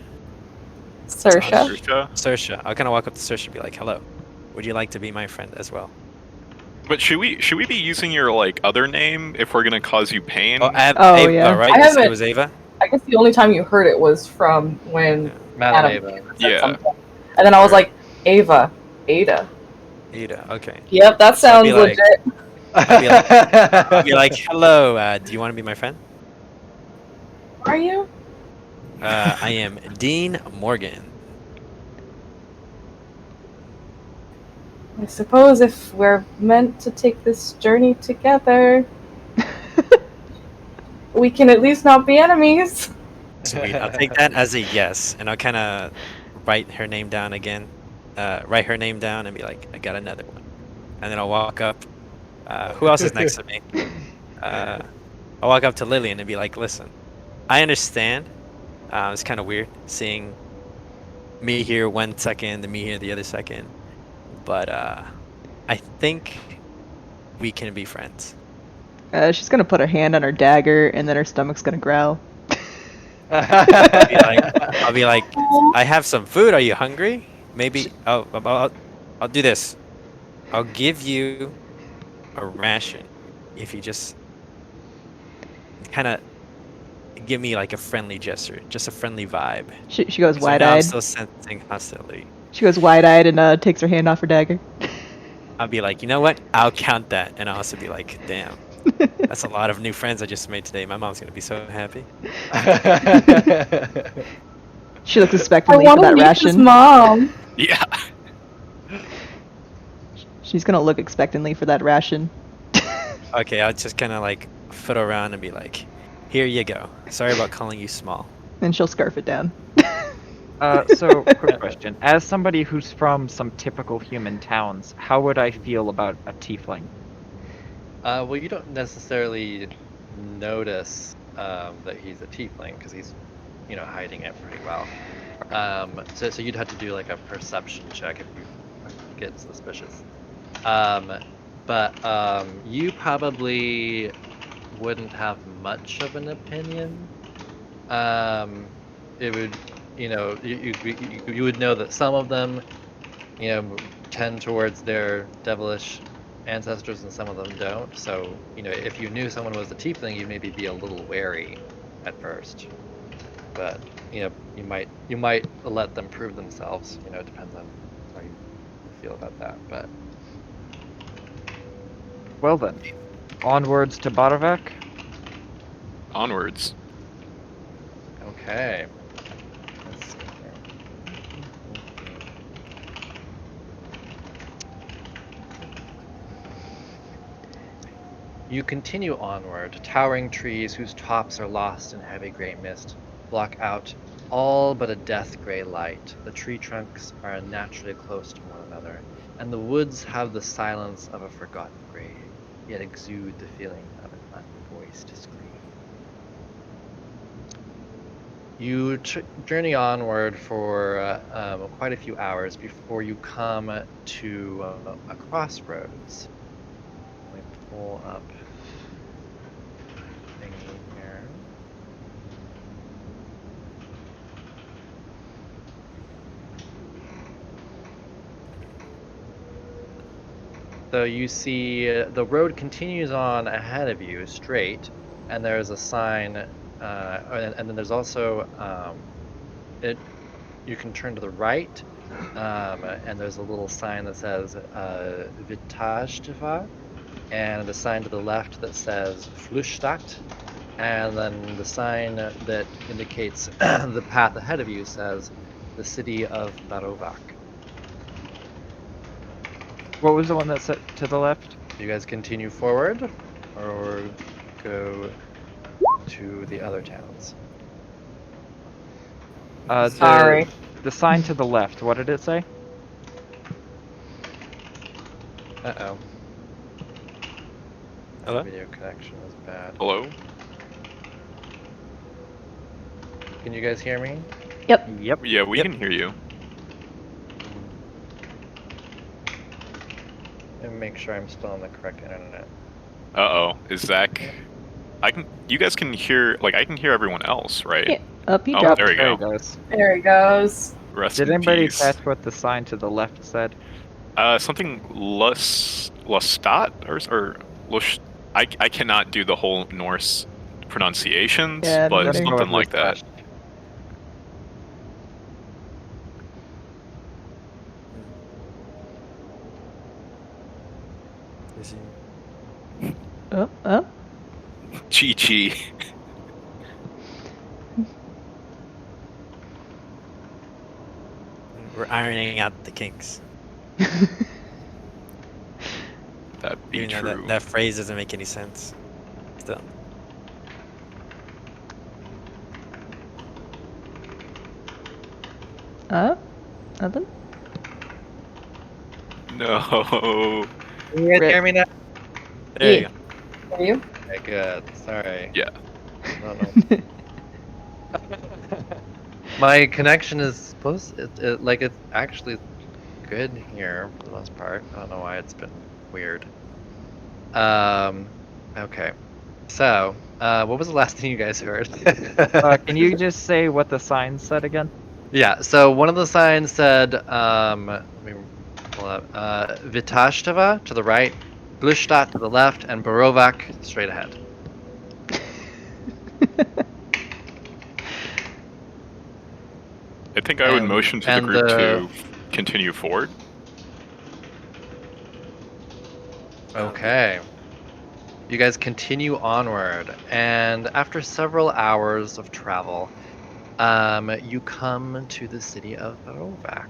Saoirse. Saoirse. I'll kind of walk up to Saoirse and be like, "Hello, would you like to be my friend as well?" But should we be using your like other name if we're gonna cause you pain? Oh, Oh, Ava, yeah. right? I haven't- It was Ava. I guess the only time you heard it was from when Madam Adam Ava. said Yeah. something. And then I was like, Ava. Ada. Ada. Okay. Yep, that sounds be like- legit. I'll be like, "Hello, do you want to be my friend?" Are you? I am Dean Morgan. I suppose if we're meant to take this journey together, we can at least not be enemies. Sweet. I'll take that as a yes, and I'll kind of write her name down again. Write her name down and be like, I got another one. And then I'll walk up. Who else is next to me? I'll walk up to Lillian and be like, listen, I understand. It's kind of weird seeing me here 1 second and me here the other second. But I think we can be friends. She's gonna put her hand on her dagger, and then her stomach's gonna growl. I'll be like, I have some food. Are you hungry? Maybe I'll do this. I'll give you a ration if you just kind of give me like a friendly gesture, just a friendly vibe. She goes 'Cause right now I'm wide-eyed. still sensing constantly. She goes wide-eyed and takes her hand off her dagger. I'll be like, you know what? I'll count that, and I'll also be like, damn, that's a lot of new friends I just made today. My mom's gonna be so happy. She looks I expectantly for want to that meet his ration. mom. Yeah. She's gonna look expectantly for that ration. Okay, I'll just kind of like foot around and be like, here you go. Sorry about calling you small. And she'll scarf it down. So, quick question. As somebody who's from some typical human towns, how would I feel about a tiefling? Well, you don't necessarily notice that he's a tiefling because he's, hiding it pretty well. So you'd have to do like a perception check if you get suspicious. But you probably wouldn't have much of an opinion. It would, you would know that some of them, tend towards their devilish ancestors and some of them don't. So, if you knew someone was a tiefling, you'd maybe be a little wary at first. But, you might let them prove themselves. It depends on how you feel about that. But Well then, onwards to Barovia. Onwards. okay. Let's see here. You continue onward. Towering trees whose tops are lost in heavy gray mist block out all but a death gray light. The tree trunks are unnaturally close to one another, and the woods have the silence of a forgotten grave, yet exude the feeling of an unvoiced scream. You journey onward for quite a few hours before you come to a crossroads. Let me pull up thingy here. So you see the road continues on ahead of you straight, and there's a sign, and then there's also you can turn to the right, and there's a little sign that says Vitajdeva, and a sign to the left that says Flüstadt, and then the sign that indicates the path ahead of you says the city of Barovia. What was the one that's to the left? Do you guys continue forward or go to the other towns? Sorry. The sign to the left, what did it say? Uh-oh. Hello? Video connection is bad. Hello? Can you guys hear me? Yep. Yep. Yeah, we Yep. can hear you. Let me make sure I'm still on the correct internet. Uh-oh. Is Zach... You guys can hear... Like, I can hear everyone else, right? Yeah. Up he Oh, dropped. there we There go. it goes. There he goes. Rest Did in anybody peace. catch what the sign to the left said? Something Lestat or Lush. I cannot do the whole Norse pronunciations, Yeah, but neither. Let's go something with like that. Lestat. Is he... Oh, oh. Chi. We're ironing out the kinks. That be Even though true. that phrase doesn't make any sense. Still. Nothing? No. Can you guys Rip. hear me now? There Yeah. you go. Are you? Okay, good. Sorry. Yeah. I don't know. My connection is supposed it's actually good here for the most part. I don't know why it's been weird. Okay. So, what was the last thing you guys heard? Can you just say what the sign said again? Yeah, so one of the signs said, let me pull up, Vitashtava to the right, Glüstadt to the left, and Barovia straight ahead. I think I would And- motion to the and group the- to continue forward. Okay. You guys continue onward, and after several hours of travel, you come to the city of Barovia.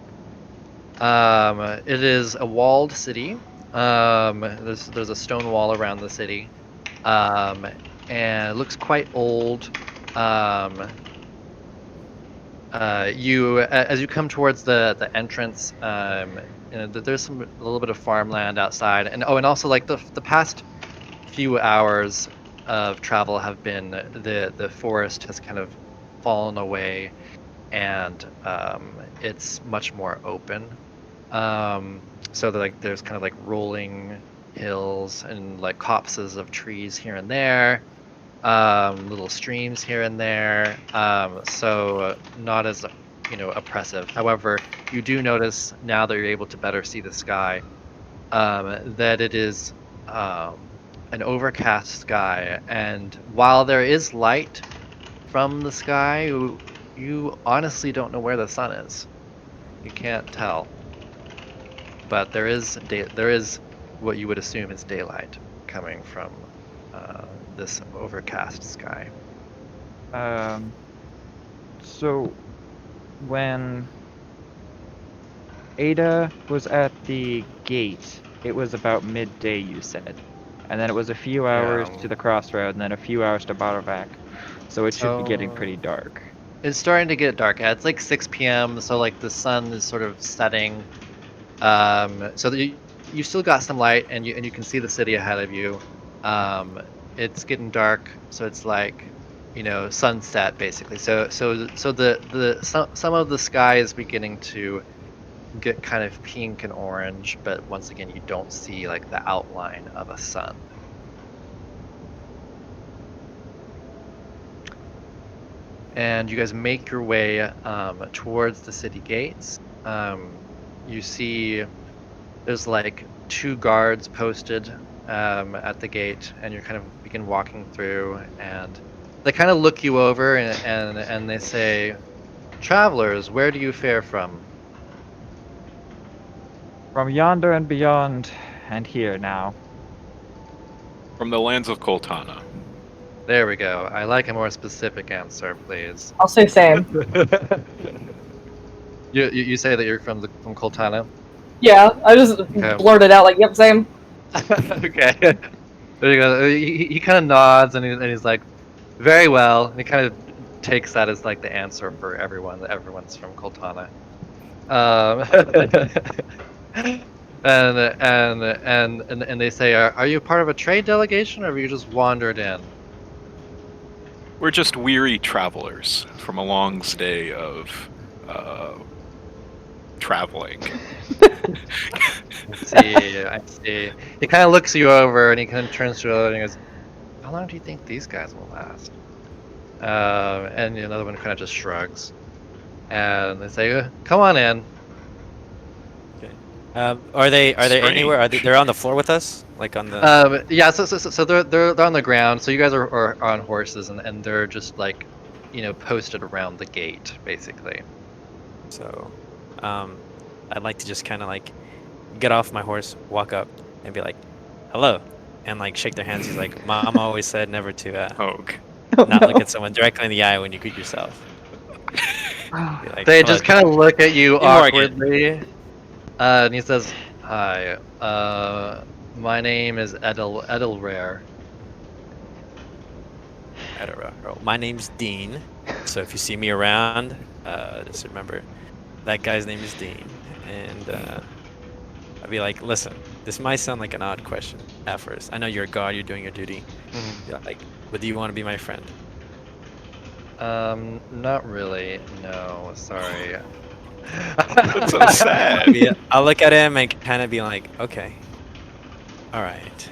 It is a walled city. There's a stone wall around the city, um, and it looks quite old. Um, as you come towards the entrance, there's a little bit of farmland outside, and also like the past few hours of travel have been the forest has kind of fallen away, and it's much more open. So there's kind of like rolling hills and like copses of trees here and there, little streams here and there. So not as oppressive. However, you do notice now that you're able to better see the sky, that it is an overcast sky, and while there is light from the sky, you honestly don't know where the sun is. You can't tell, but there is what you would assume is daylight coming from this overcast sky. So when Ada was at the gate, it was about midday, you said. And then it was a few hours Yeah. to the crossroad, and then a few hours to Barovia. So it should be getting pretty dark. It's starting to get dark. It's like 6 p.m., so like the sun is sort of setting. So that you still got some light, and you can see the city ahead of you. It's getting dark, so it's like, sunset basically. So some of the sky is beginning to get kind of pink and orange, but once again, you don't see like the outline of a sun. And you guys make your way towards the city gates. You see there's like 2 guards posted at the gate, and you kind of begin walking through, and they kind of look you over, and they say, "Travelers, where do you fare from?" From yonder and beyond, and here now. From the lands of Koltana. There we go. I like a more specific answer, please. I'll say same. You say that you're from Koltana? Yeah, I just Okay. blurted out like, "Yep, same." Okay. There you go. He kind of nods, and he's like, "Very well." And he kind of takes that as like the answer for everyone. That everyone's from Koltana. And they say, "Are you part of a trade delegation, or have you just wandered in?" We're just weary travelers from a long stay of traveling. I see. He kind of looks you over, and he kind of turns to the other and he goes, "How long do you think these guys will last?" And another one kind of just shrugs, and they say, "Come on in." Are they anywhere? Strange. They're on the floor with us, like on the. Yeah. So they're on the ground. So you guys are on horses, and they're just like, posted around the gate, basically. So, I'd like to just kind of like get off my horse, walk up, and be like, "Hello," and like shake their hands. He's like, "Mama always said never to Hogue. not look at someone directly in the eye when you greet yourself." Be like, They "Hello, just kind of look at you Hey, Morgan." awkwardly, and he says, "Hi, my name is Edelrare." My name's Dean. So if you see me around, just remember that guy's name is Dean. And I'd be like, listen, this might sound like an odd question at first. I know you're a god, you're doing your duty. Yeah, like, but do you want to be my friend? Not really. No, sorry. That's so sad. Yeah, I'll look at him and kind of be like, okay, all right.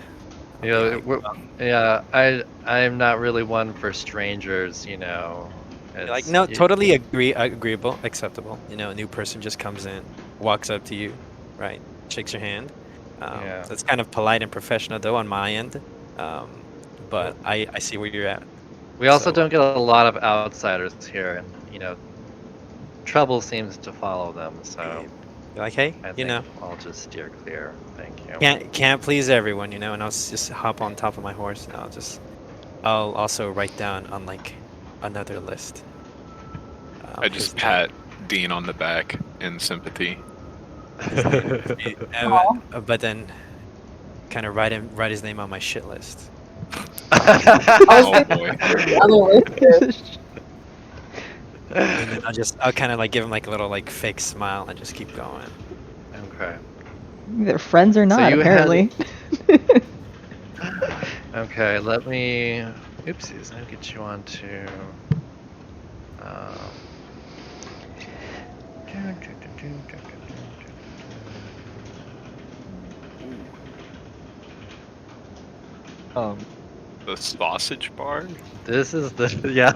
I'll You be know, like, we're- yeah, I'm not really one for strangers. like, It's no, totally agreeable, acceptable. A new person just comes in, walks up to you, right, shakes your hand. Yeah. So it's kind of polite and professional though on my end. But I see where you're at. We also So, don't get a lot of outsiders here, and trouble seems to follow them. So Be like, hey, I you think know, I'll just steer clear. Thank you. can't please everyone, you know, and I'll just hop on top of my horse and I'll also write down on like another list. I His just name, pat Dean on the back in sympathy. but then kind of write his name on my shit list. I was Oh thinking boy. the other list. And then I'll kind of like give him like a little like fake smile and just keep going. Okay. Either friends or So not, you apparently. Okay, let me. Oopsies, let me get you onto. Um, Ooh, the sausage bar? this is the yeah.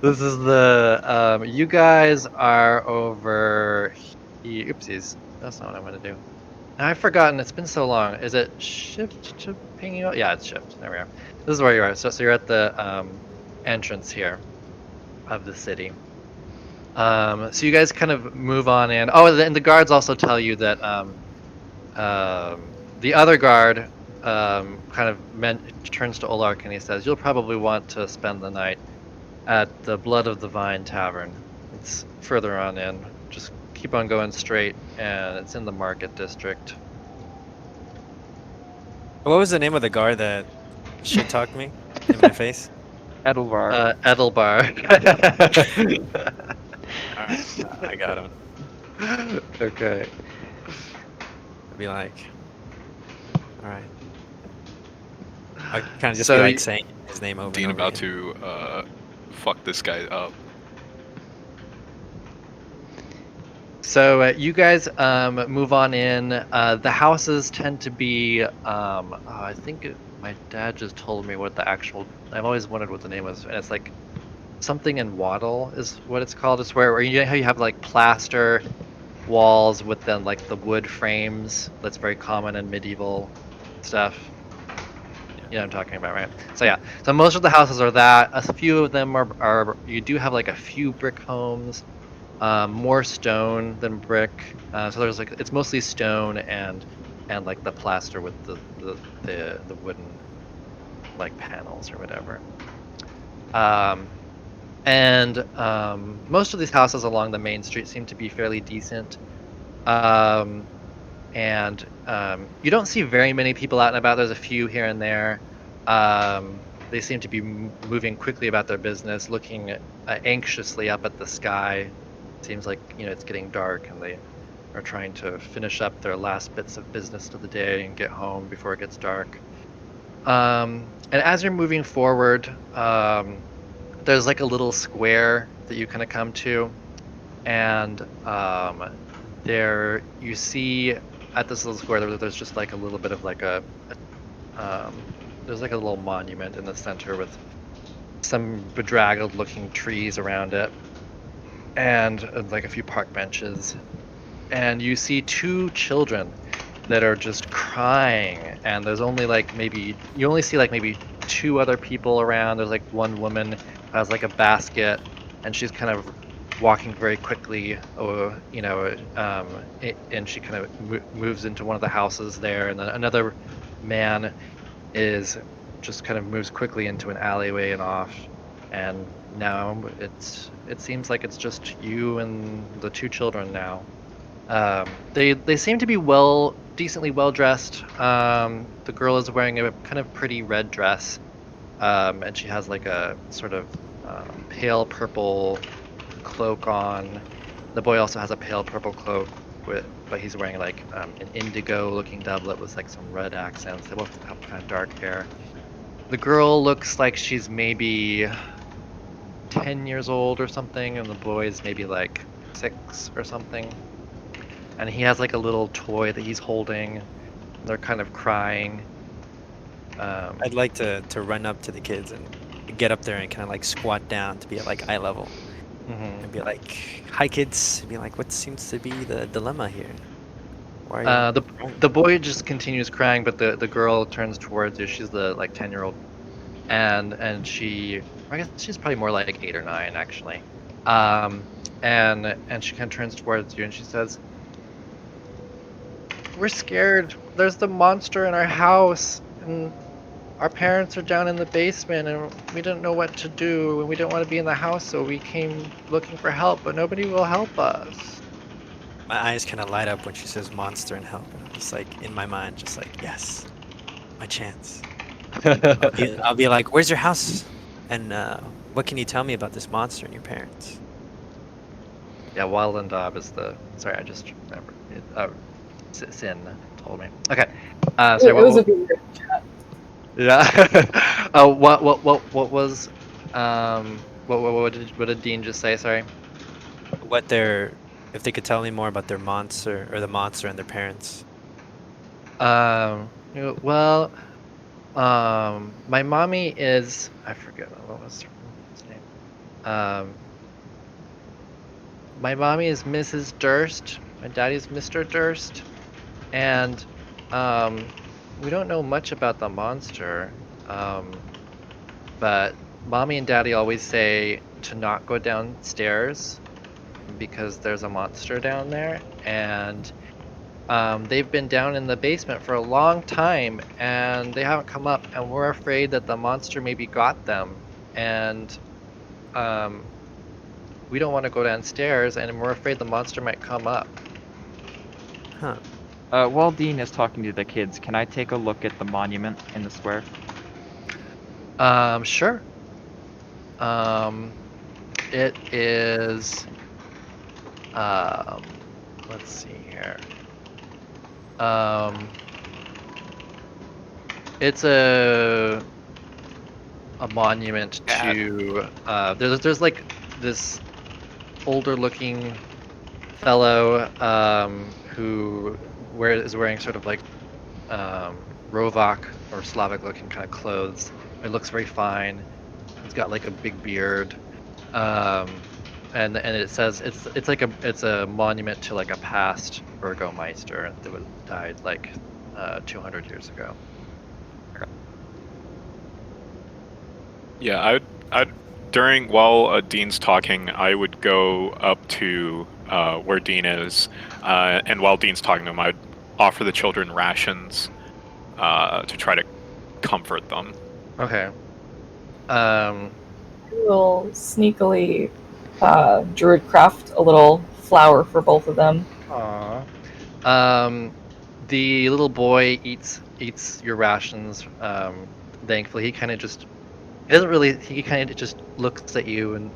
This is the you guys are over here. Oopsies, that's not what I'm gonna do. I've forgotten. It's been so long. Is it shift to ping you? Yeah, it's shift. There we are. This is where you are. So you're at the entrance here of the city. So you guys kind of move on in. Oh, and the guards also tell you that the other guard kind of turns to Olark and he says, "You'll probably want to spend the night at the Blood of the Vine Tavern. It's further on in. Just keep on going straight, and it's in the Market District." What was the name of the guard that shit talked me in my face? Edelvar. Edelbar. All right, I got him. Okay. I'd be like, all right. I kind of just be So like saying his name over Dean and over about again. to fuck this guy up. So you guys move on in. The houses tend to be. I think my dad just told me what the actual. I've always wondered what the name was, and it's like something in wattle is what it's called. It's where you know how you have like plaster walls with then like the wood frames. That's very common in medieval stuff. You know what I'm talking about, right? So yeah. So most of the houses are that. A few of them are you do have like a few brick homes. More stone than brick. So there's like it's mostly stone and like the plaster with the wooden like panels or whatever. And most of these houses along the main street seem to be fairly decent. And you don't see very many people out and about. There's a few here and there. They seem to be moving quickly about their business, looking anxiously up at the sky. Seems like it's getting dark, and they are trying to finish up their last bits of business of the day and get home before it gets dark. And as you're moving forward, there's like a little square that you kind of come to, and there you see at this little square there's just like a little bit of like there's like a little monument in the center with some bedraggled looking trees around it, and like a few park benches, and you see two children that are just crying, and there's only like maybe you only see like maybe two other people around. There's like one woman who has like a basket, and she's kind of walking very quickly, or and she kind of moves into one of the houses there, and then another man is just kind of moves quickly into an alleyway and off, and now it seems like it's just you and the two children now. They seem to be decently well dressed. The girl is wearing a kind of pretty red dress, and she has like a sort of pale purple cloak on. The boy also has a pale purple cloak but he's wearing like an indigo looking doublet with like some red accents. They both have kind of dark hair. The girl looks like she's maybe 10 years old or something, and the boy's maybe like 6 or something. And he has like a little toy that he's holding. And they're kind of crying. I'd like to run up to the kids and get up there and kind of like squat down to be at like eye level and be like, "Hi, kids." Be like, "What seems to be the dilemma here? Why are you?" The boy just continues crying, but the girl turns towards you. She's the like 10-year-old, and I guess she's probably more like 8 or 9 actually. And she kind of turns towards you and she says, "We're scared. There's the monster in our house, and our parents are down in the basement, and we didn't know what to do, and we didn't want to be in the house, so we came looking for help, but nobody will help us." My eyes kind of light up when she says monster and help. And I'm just like, in my mind, just like, yes, my chance. I'll be like, where's your house? And what can you tell me about this monster and your parents? Yeah, Wallendob is the. Sorry, I just remembered. Sin told me. Okay. Sorry. It was a bit weird. Yeah. What was? What did Dean just say? Sorry. If they could tell me more about their monster or the monster and their parents. Well, my mommy is. I forget what was her name. My mommy is Mrs. Durst. My daddy's Mr. Durst. And we don't know much about the monster. But mommy and daddy always say to not go downstairs because there's a monster down there. And they've been down in the basement for a long time and they haven't come up. And we're afraid that the monster maybe got them. And we don't want to go downstairs and we're afraid the monster might come up. Huh. While Dean is talking to the kids, can I take a look at the monument in the square? Sure. It is, let's see here. It's a monument to, there's like this older looking fellow, who is wearing sort of like, Rovak or Slavic looking kind of clothes. It looks very fine. He's got like a big beard, and it says it's a monument to like a past Burgomeister that died like 200 years ago. Yeah, while Dean's talking, I would go up to where Dean is, and while Dean's talking to him, I'd offer the children rations to try to comfort them. Okay. We'll sneakily druid craft a little flower for both of them. Aww. The little boy eats your rations. Thankfully, he kind of just he kind of just looks at you and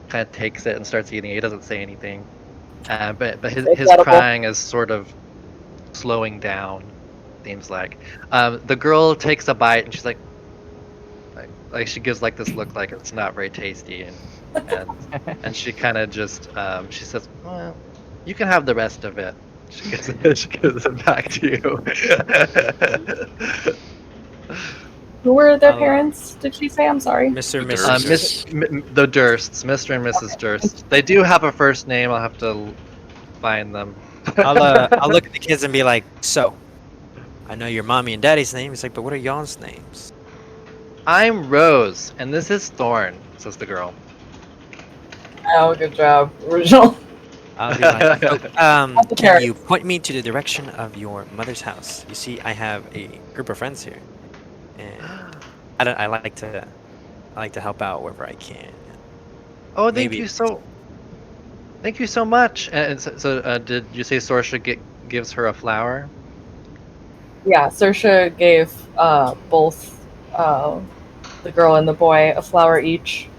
kind of takes it and starts eating it. He doesn't say anything. But his Incredible. crying is sort of slowing down, seems like. The girl takes a bite and she's like she gives like this look like it's not very tasty, and she kind of just she says, "Well, you can have the rest of it." She gives it back to you. Who were their I'll, parents? Did she say? I'm sorry. Mr. and The Mrs. Dursts. The Dursts, Mr. and Mrs. Durst. They do have a first name. I'll have to find them. I'll look at the kids and be like, so, I know your mommy and daddy's name. He's like, but what are y'all's names? I'm Rose, and this is Thorn, says the girl. Oh, good job. Original. I'll be like, the can parents. you point me to the direction of your mother's house? You see, I have a group of friends here, and I like to help out wherever I can. Oh, thank Maybe- you so much. And so, did you say Sorsha gives her a flower? Yeah, Saoirse gave both the girl and the boy a flower each.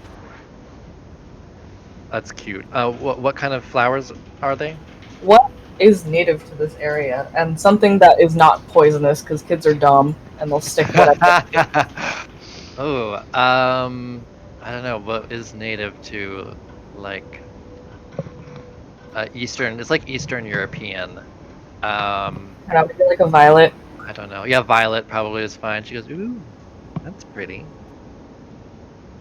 That's cute. What kind of flowers are they? What is native to this area? And something that is not poisonous, because kids are dumb and they'll stick whatever. Oh, I don't know what is native to like Eastern. It's like Eastern European. Maybe like a violet. I don't know. Yeah, violet probably is fine. She goes, "Ooh, that's pretty."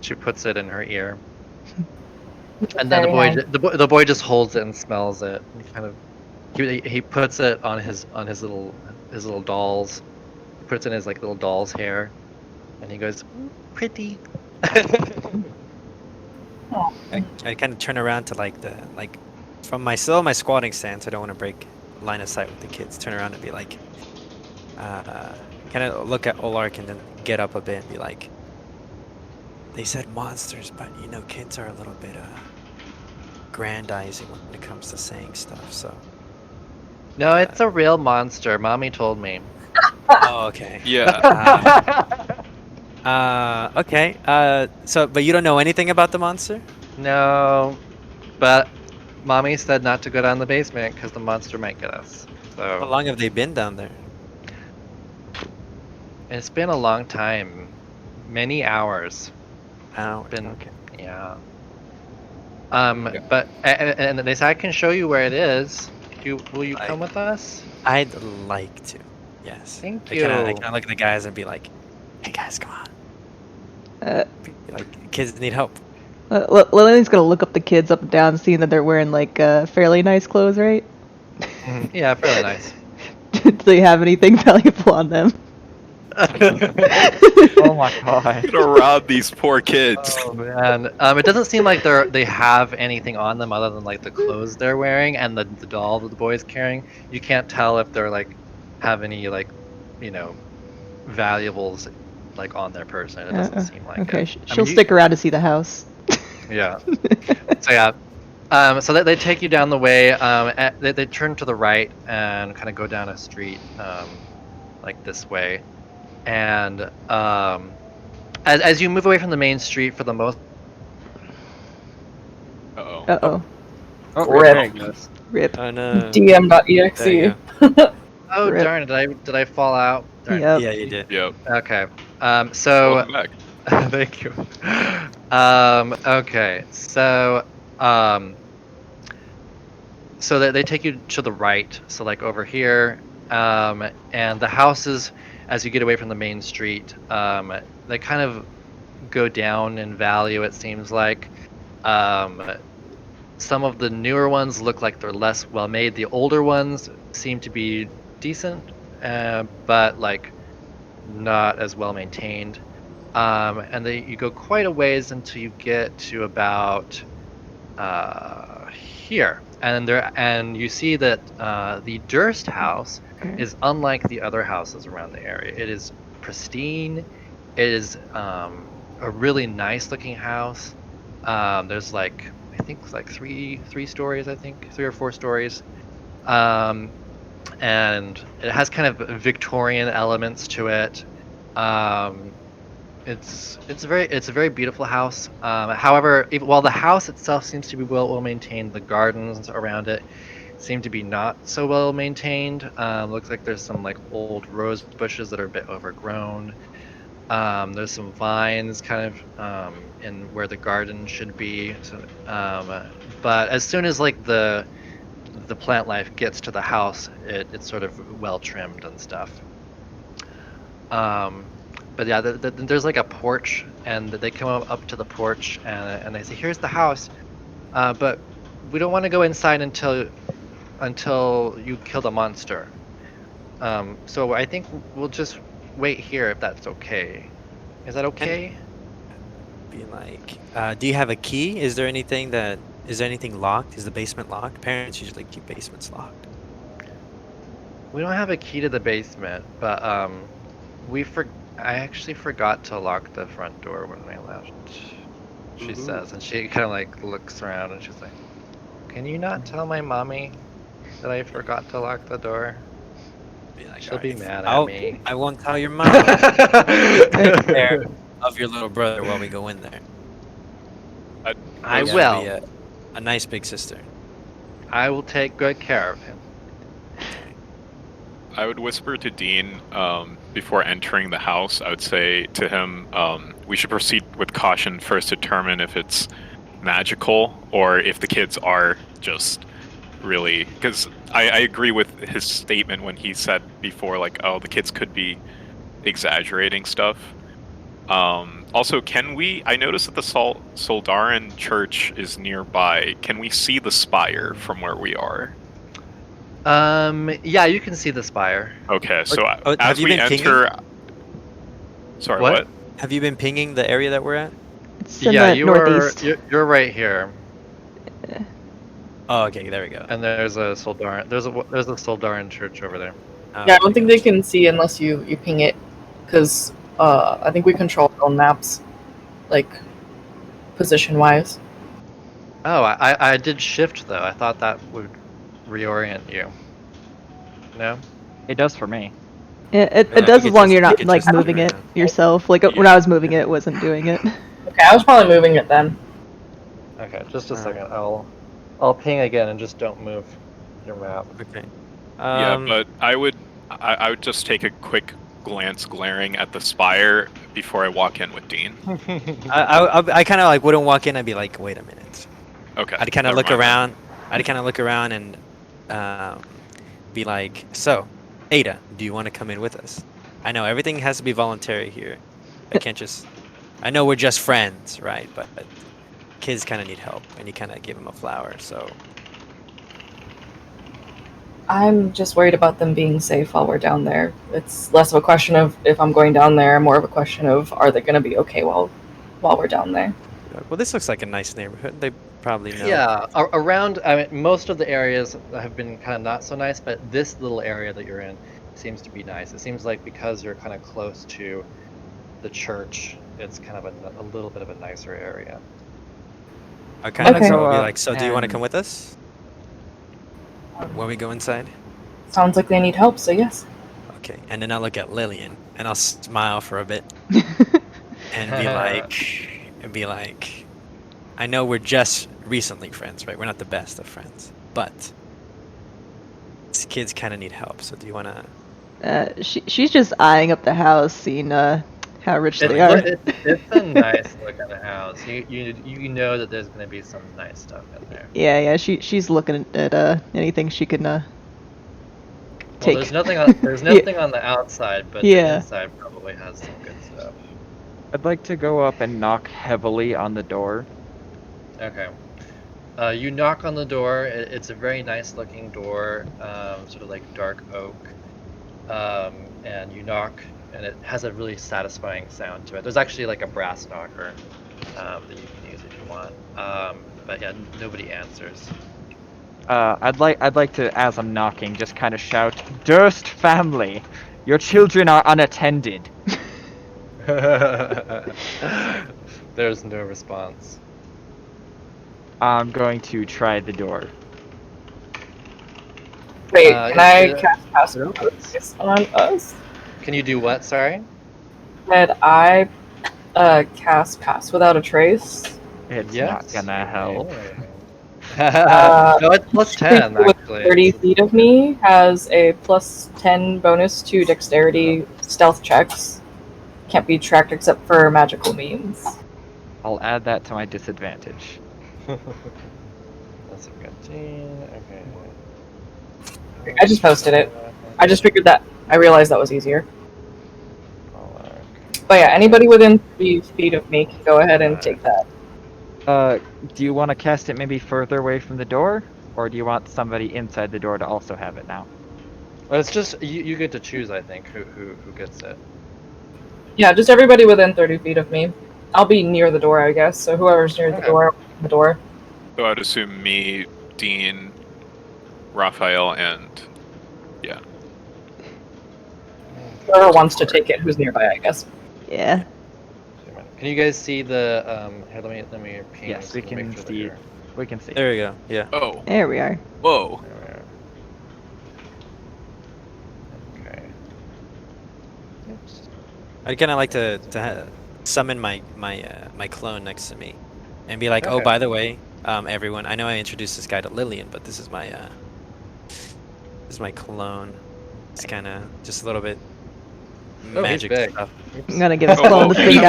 She puts it in her ear, and then Very nice. the boy just holds it and smells it. And kind of he puts it on his little dolls. He puts it in his like little doll's hair, and he goes, "Ooh, pretty." I kind of turn around to like from my squatting stance. I don't want to break line of sight with the kids. Turn around and be like, kind of look at Olark and then get up a bit and be like, they said monsters, but kids are a little bit grandizing when it comes to saying stuff. So. No, it's a real monster. Mommy told me. Oh, okay. Yeah. Okay. But you don't know anything about the monster? No, but Mommy said not to go down the basement because the monster might get us. How So long have they been down there? it's been a long time, many hours. Hours. Been Okay. yeah. Okay. But and they said I can show you where it is. Will you come with us? I'd like to. Yes. Thank I you. kind of look at the guys and be like, "Hey guys, come on." Be like, kids need help. Lillian's gonna look up the kids up and down, seeing that they're wearing like fairly nice clothes, right? Yeah, fairly nice. Do they have anything valuable on them? Oh my god. I'm gonna rob these poor kids. Oh man, it doesn't seem like they have anything on them other than like the clothes they're wearing and the doll that the boy's carrying. You can't tell if they're like have any like, valuables like on their person. It doesn't seem like okay, it. she'll stick around to see the house. Yeah. So yeah. So they take you down the way. They turn to the right and kind of go down a street, like this way, and as you move away from the main street for the most. Uh-oh. Uh-oh. Oh, Rip. there it goes. Rip. Oh no. DM.exe. There you Oh Rip. darn! Did I fall out? Darn. Yep. Yeah, you did. Yep. Okay. So Welcome back. thank you. Okay. So they take you to the right. So like over here, and the houses, as you get away from the main street, they kind of go down in value. It seems like. Some of the newer ones look like they're less well made. The older ones seem to be decent, but like not as well maintained. And you go quite a ways until you get to about here, and you see that the Durst house is unlike the other houses around the area. It is pristine. It is a really nice looking house. There's like I think like three stories. I think 3 or 4 stories. And it has kind of Victorian elements to it. It's a very beautiful house. However, while the house itself seems to be well maintained, the gardens around it seem to be not so well maintained. Looks like there's some like old rose bushes that are a bit overgrown. There's some vines kind of in where the garden should be. So, but as soon as like the plant life gets to the house, it's sort of well trimmed and stuff. But yeah, there's like a porch, and they come up to the porch, and they say, "Here's the house, but we don't want to go inside until you kill the monster. So I think we'll just wait here if that's okay. Is that okay?" Be like, do you have a key? Is there anything locked? Is the basement locked? Parents usually keep basements locked. We don't have a key to the basement, but I actually forgot to lock the front door when I left. She says, and she kind of like looks around and she's like, "Can you not tell my mommy that I forgot to lock the door? Be like, She'll be "Alright, mad at me." I won't tell your mom. Take care of your little brother while we go in there. I You gotta will. be a nice big sister. I will take good care of him. I would whisper to Dean before entering the house. I would say to him, we should proceed with caution, first determine if it's magical or if the kids are just really... Because I agree with his statement when he said before, like, oh, the kids could be exaggerating stuff. Also, I noticed that the Soldarin church is nearby. Can we see the spire from where we are? Yeah, you can see the spire. Okay, so have as you we been pinging? enter... Sorry, what? Have you been pinging the area that we're at? It's in Yeah, the northeast. you're right here, Oh, okay, there we go. and there's a Soldarin. There's a Soldarin church over there. Oh, Yeah, I don't okay, think they gotcha. can see unless you ping it, because I think we control our own maps, like position wise. Oh, I did shift though. I thought that would reorient you. No? It does for me. It I does think as it long as just- you're I not think it like just moving turned it around. yourself. Like when I was moving it, it wasn't doing it. Okay, I was probably moving it then. Okay, just a Alright. second. I'll ping again and just don't move your map. Okay. Yeah, but I would just take a quick glance glaring at the spire before I walk in with Dean. I kind of like wouldn't walk in. I'd be like, wait a minute. Okay. I'd kind of never look mind then. around. I'd kind of look around and be like, so, Ada, do you want to come in with us? I know everything has to be voluntary here. I can't just. I know we're just friends, right? But kids kind of need help, and you kind of give them a flower. So I'm just worried about them being safe while we're down there. It's less of a question of if I'm going down there, more of a question of are they going to be okay while we're down there. well, this looks like a nice neighborhood. They probably know. Yeah, around. I mean, most of the areas have been kind of not so nice, but this little area that you're in seems to be nice. It seems like because you're kind of close to the church, it's kind of a little bit of a nicer area. I kind of Okay. be Go up like, so do you want to and- come with us when we go inside? Sounds like they need help, so yes. Okay, and then I'll look at Lillian and I'll smile for a bit and be like, I know we're just recently friends, right? We're not the best of friends, but these kids kind of need help. So do you want to? She's just eyeing up the house, seeing how rich they are. It's a nice looking house. You know that there's going to be some nice stuff in there. Yeah. She's looking at anything she can Well, take. there's nothing on the outside, but the Yeah. inside probably has some good stuff. I'd like to go up and knock heavily on the door. Okay. You knock on the door. It's a very nice looking door, sort of like dark oak. And you knock, and it has a really satisfying sound to it. There's actually like a brass knocker that you can use if you want. But yeah, nobody answers. I'd like to, as I'm knocking, just kind of shout, "Durst family, your children are unattended." There's no response. I'm going to try the door. Wait, Uh, can I yeah. cast Pass Without a Trace on us? Can you do what? Sorry. Did I cast Pass Without a Trace? It's Yes. not gonna help. No, it's plus 10 With actually. 30 feet of me has a plus 10 bonus to dexterity stealth checks. Can't be tracked except for magical means. I'll add that to my disadvantage. That's a 15. Okay. I just posted it. I just figured that. I realized that was easier. But yeah, anybody within 3 feet of me can go ahead and take that. Do you want to cast it maybe further away from the door? Or do you want somebody inside the door to also have it now? Well, it's just you get to choose, I think, who gets it. Yeah, just everybody within 30 feet of me. I'll be near the door, I guess. So whoever's near the Okay. door, the door. So I'd assume me, Dean, Raphael, and yeah. Whoever wants to take it, who's nearby, I guess. Yeah. Can you guys see the here, let me ping Yes, so we make can sure that see. you're- We can see. There we go. Yeah. Oh, There we are. whoa. there we are. Okay. Oops. I'd kind of like to summon my clone next to me, and be like, oh, Okay. by the way, everyone, I know I introduced this guy to Lillian, but this is my clone. It's kind of just a little bit Oh, magic he's big. stuff. I'm gonna give his Oh, clone to okay. the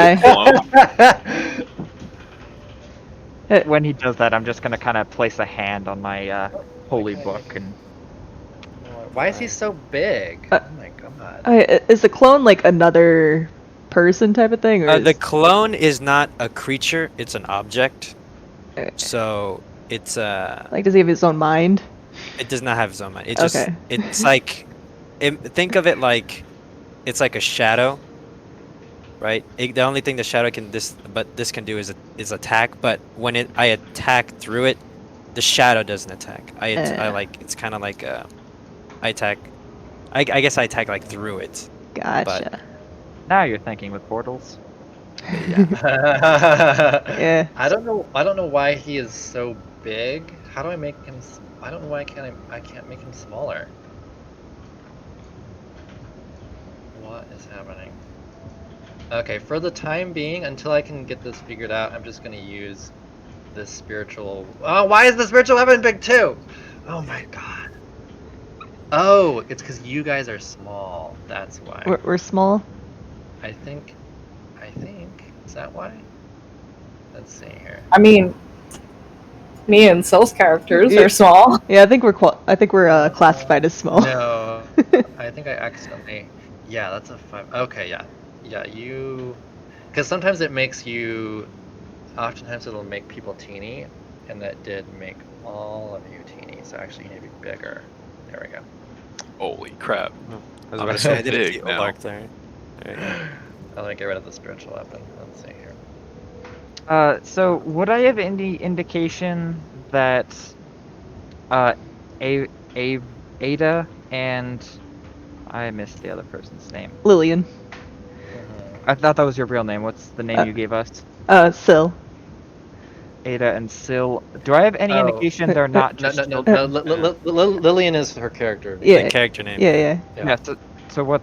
guy. When he does that, I'm just gonna kind of place a hand on my holy book and. Why is he so big? Uh, Oh my god. Is the clone like another person type of thing, or The is- clone is not a creature; it's an object. Okay. So it's like does he have his own mind? it does not have its own mind. It just Okay. it's like think of it like it's like a shadow, right? The only thing the shadow can this can do is attack. But when I attack through it, the shadow doesn't attack. I like it's kind of like I attack. I guess I attack like through it. Gotcha. Now you're thinking with portals. But yeah. Yeah. I don't know why he is so big. How do I make him? I don't know why I can't make him smaller. What is happening? Okay, for the time being, until I can get this figured out, I'm just gonna use this spiritual. Oh, why is the spiritual weapon big too? Oh my god. Oh, it's because you guys are small. That's why. We're small. I think. Is that why? Let's see here. I mean, me and Cell's characters Yeah. are small. Yeah, I think we're classified as small. No, I think I accidentally. Yeah, that's a 5. Okay, yeah. Yeah, you. Because sometimes it makes you. Oftentimes it'll make people teeny, and that did make all of you teeny, so actually you need to be bigger. There we go. Holy crap! I was I'm about to so say I did it big to now. Olark there. There you go. I'm gonna get rid of the spiritual weapon. Let's see here. So would I have any indication that Ada and I missed the other person's name. Lillian. I thought that was your real name. What's the name you gave us? Syl. Ada and Syl. Do I have any Oh. indication they're not No, just no, no, children? no. Lillian is her character. Yeah. The character name. Yeah. Yeah. So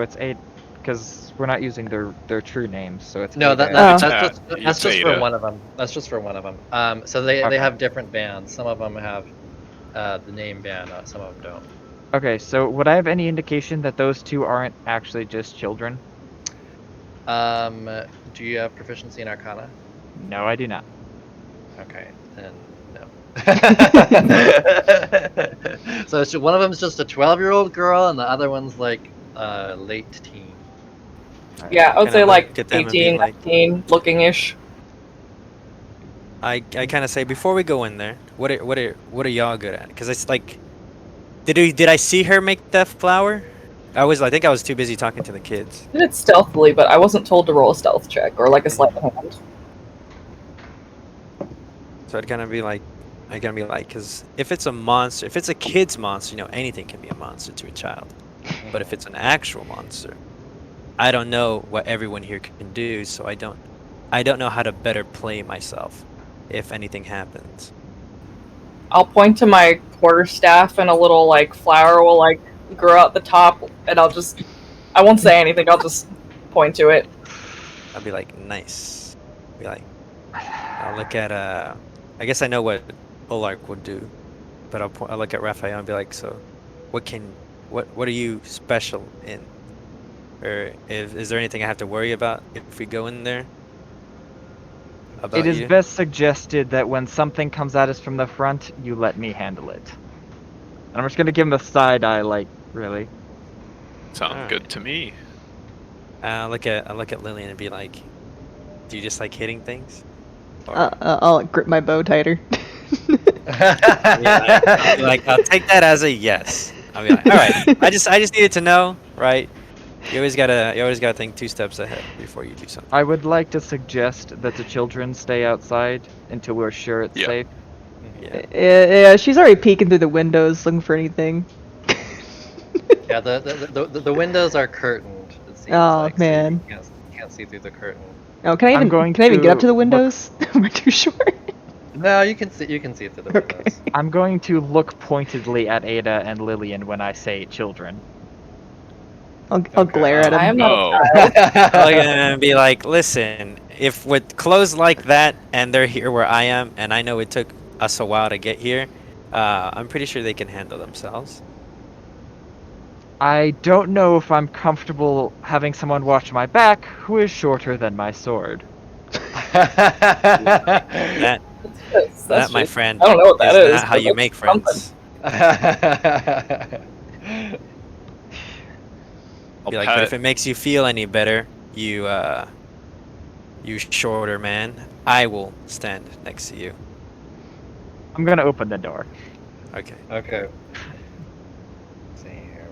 it's Ada, because we're not using their true names. So it's No, Ada. that's It's just for Ada. one of them. That's just for one of them. So they Okay. have different bands. Some of them have the name band. Some of them don't. Okay. So would I have any indication that those two aren't actually just children? Do you have proficiency in Arcana? No, I do not. Okay, then no. So one of them's just a 12-year-old girl, and the other one's like late teen. Yeah, I would say Kinda like look at them and be 18, like- 19 looking-ish. I kind of say before we go in there, what are y'all good at? Because it's like, did I see her make that flower? I think I was too busy talking to the kids. I did it stealthily, but I wasn't told to roll a stealth check or like a sleight of hand. So I'd kind of be like, because if it's a monster, if it's a kid's monster, anything can be a monster to a child. But if it's an actual monster, I don't know what everyone here can do, so I don't know how to better play myself if anything happens. I'll point to my quarterstaff and a little like flower will like grow out the top, and I won't say anything. I'll just point to it. I'll be like, nice. Be like, I'll look at I guess I know what Olark would do, but I'll look at Raphael and be like, so, what are you special in? Or is there anything I have to worry about if we go in there? About It is you? best suggested that when something comes at us from the front, you let me handle it. And I'm just gonna give him a side eye, like, really? Sounds Alright. good to me. I look at Lillian and be like, do you just like hitting things? Or, I'll grip my bow tighter. I'll be like, I'll take that as a yes. I'll be like, all right. I just needed to know, right? You always gotta think 2 steps ahead before you do something. I would like to suggest that the children stay outside until we're sure it's Yeah. safe. Yeah. Yeah, she's already peeking through the windows looking for anything. Yeah, the windows are curtained. It seems Oh, like, man. So you can't see through the curtain. Oh, can I I'm even going get up to to the look- windows? We're too short. No, you can see through the Okay. windows. I'm going to look pointedly at Ada and Lillian when I say children. I'll Okay. glare at him. I am not Oh. a child. I'll look at him and be like, listen, if with clothes like that and they're here where I am, and I know it took us a while to get here, I'm pretty sure they can handle themselves. I don't know if I'm comfortable having someone watch my back who is shorter than my sword. That, That's my just- friend, I don't know what that is is, not how but you that's make something. friends. I'll Be like, pat but if it makes you feel any better, you shorter man, I will stand next to you. I'm gonna open the door. Okay. Okay. Let's see here.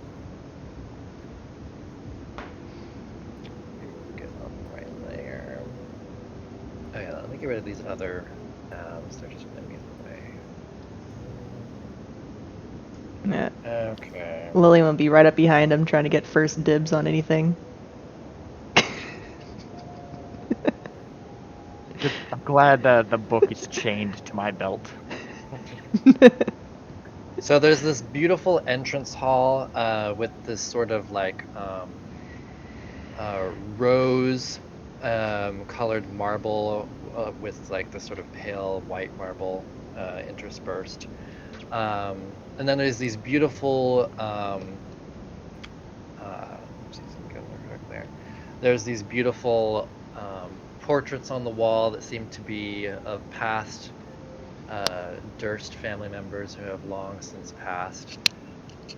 Get up me get rid of these other tabs. They're just gonna be in the way. Yeah. Okay. Lillian will be right up behind him trying to get first dibs on anything. I'm glad the book is chained to my belt. So there's this beautiful entrance hall with this sort of like rose colored marble with like this sort of pale white marble interspersed. And then there's these beautiful there's these beautiful portraits on the wall that seem to be of past Durst family members who have long since passed.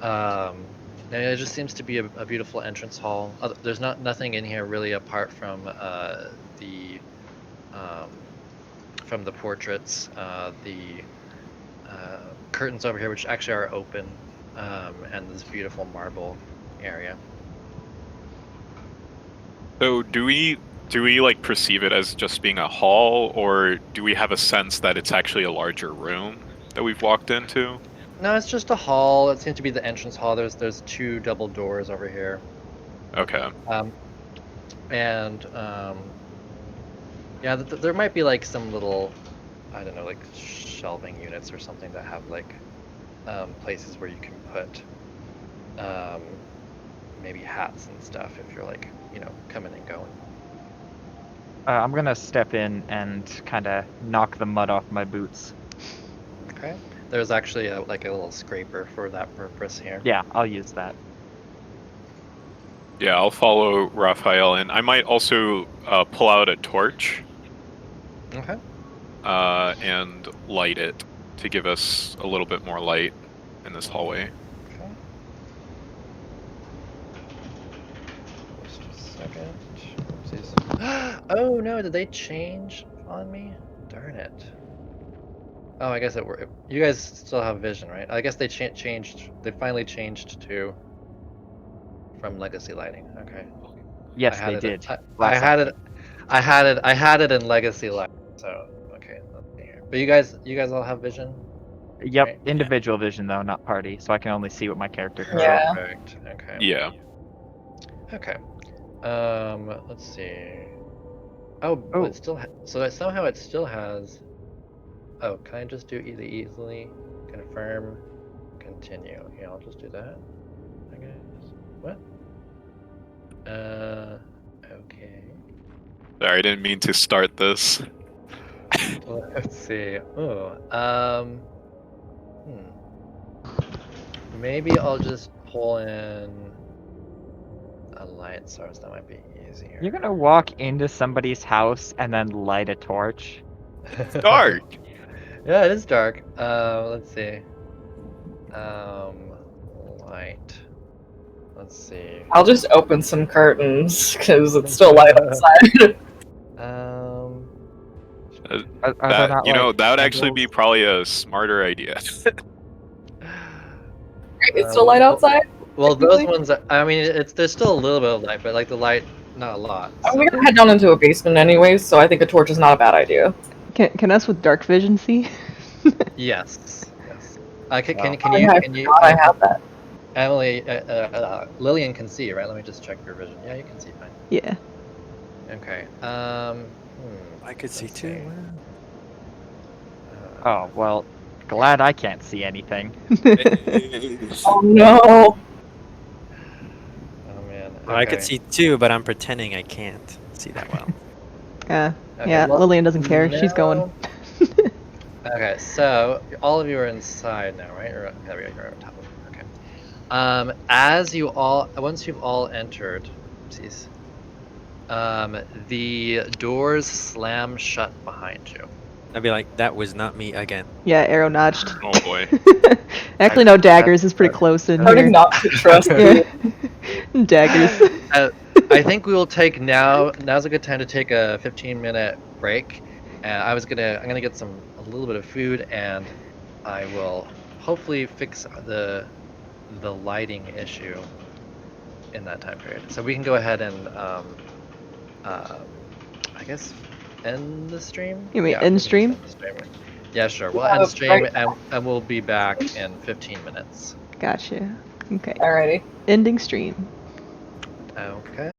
And it just seems to be a beautiful entrance hall. There's nothing in here really apart from the portraits, the curtains over here, which actually are open, and this beautiful marble area. So do we like perceive it as just being a hall, or do we have a sense that it's actually a larger room that we've walked into? No, it's just a hall. It seems to be the entrance hall. There's two double doors over here. Okay. And yeah, there might be like some little, I don't know, like shelving units or something that have like places where you can put maybe hats and stuff if you're like, you know, coming and going. I'm gonna step in and kind of knock the mud off my boots. Okay. There's actually like a little scraper for that purpose here. Yeah, I'll use that. Yeah, I'll follow Raphael, and I might also pull out a torch. Okay. And light it to give us a little bit more light in this hallway. Okay. Just a second. Oopsies. Oh no, did they change on me? Darn it. Oh, I guess it worked. You guys still have vision, right? I guess they changed. They finally changed to from legacy lighting. Okay. Yes, they did. I had it. I had it in legacy lighting. So okay, let's see here. But you guys all have vision. Yep, Right. individual vision though, not party, so I can only see what my character can. Yeah. Perfect. Okay. Yeah. Okay. Let's see. Oh, Oh. it still somehow it still has. Oh, can I just do easily confirm, continue? Yeah, I'll just do that. I guess. What? Okay. Sorry, I didn't mean to start this. Let's see. Oh, maybe I'll just pull in a light source. That might be easier. You're gonna walk into somebody's house and then light a torch? Dark. Yeah, it is dark. Let's see. Light. Let's see. I'll just open some curtains because it's still light outside. Are there not, like, That would actually candles? be probably a smarter idea. It's still light outside. Well, those technically? ones. I mean, there's still a little bit of light, but like the light, not a lot. Oh, we gotta head down into a basement anyways, so I think a torch is not a bad idea. Can us with dark vision see? Yes. Yes. Can Oh, you yeah, can you I have that. Emily, Lillian can see, right? Let me just check your vision. Yeah, you can see fine. Yeah. Okay. I could see let's too. Oh, well, glad I can't see anything. Oh no! Oh man. Well, I could okay. see too, but I'm pretending I can't see that well. Okay, Yeah, well, Lillian doesn't care. She's going. no. Okay, so all of you are inside now, right? Or there we go. You're on top of it. Okay. Once you've all entered, oopsies, the doors slam shut behind you. I'd be like, that was not me again. Yeah, arrow notched. Oh boy. Actually, no, daggers is pretty close in How here. did not to trust Yeah. you? Daggers. I think we will take now's a good time to take a 15-minute break. And I'm gonna get a little bit of food, and I will hopefully fix the lighting issue in that time period. So we can go ahead and I guess end the stream? You mean Yeah, end we can just stream? end the stream. Yeah, sure. We'll Yeah, end that's stream great. and we'll be back in 15 minutes. Gotcha. Okay. Alrighty. Ending stream. Okay.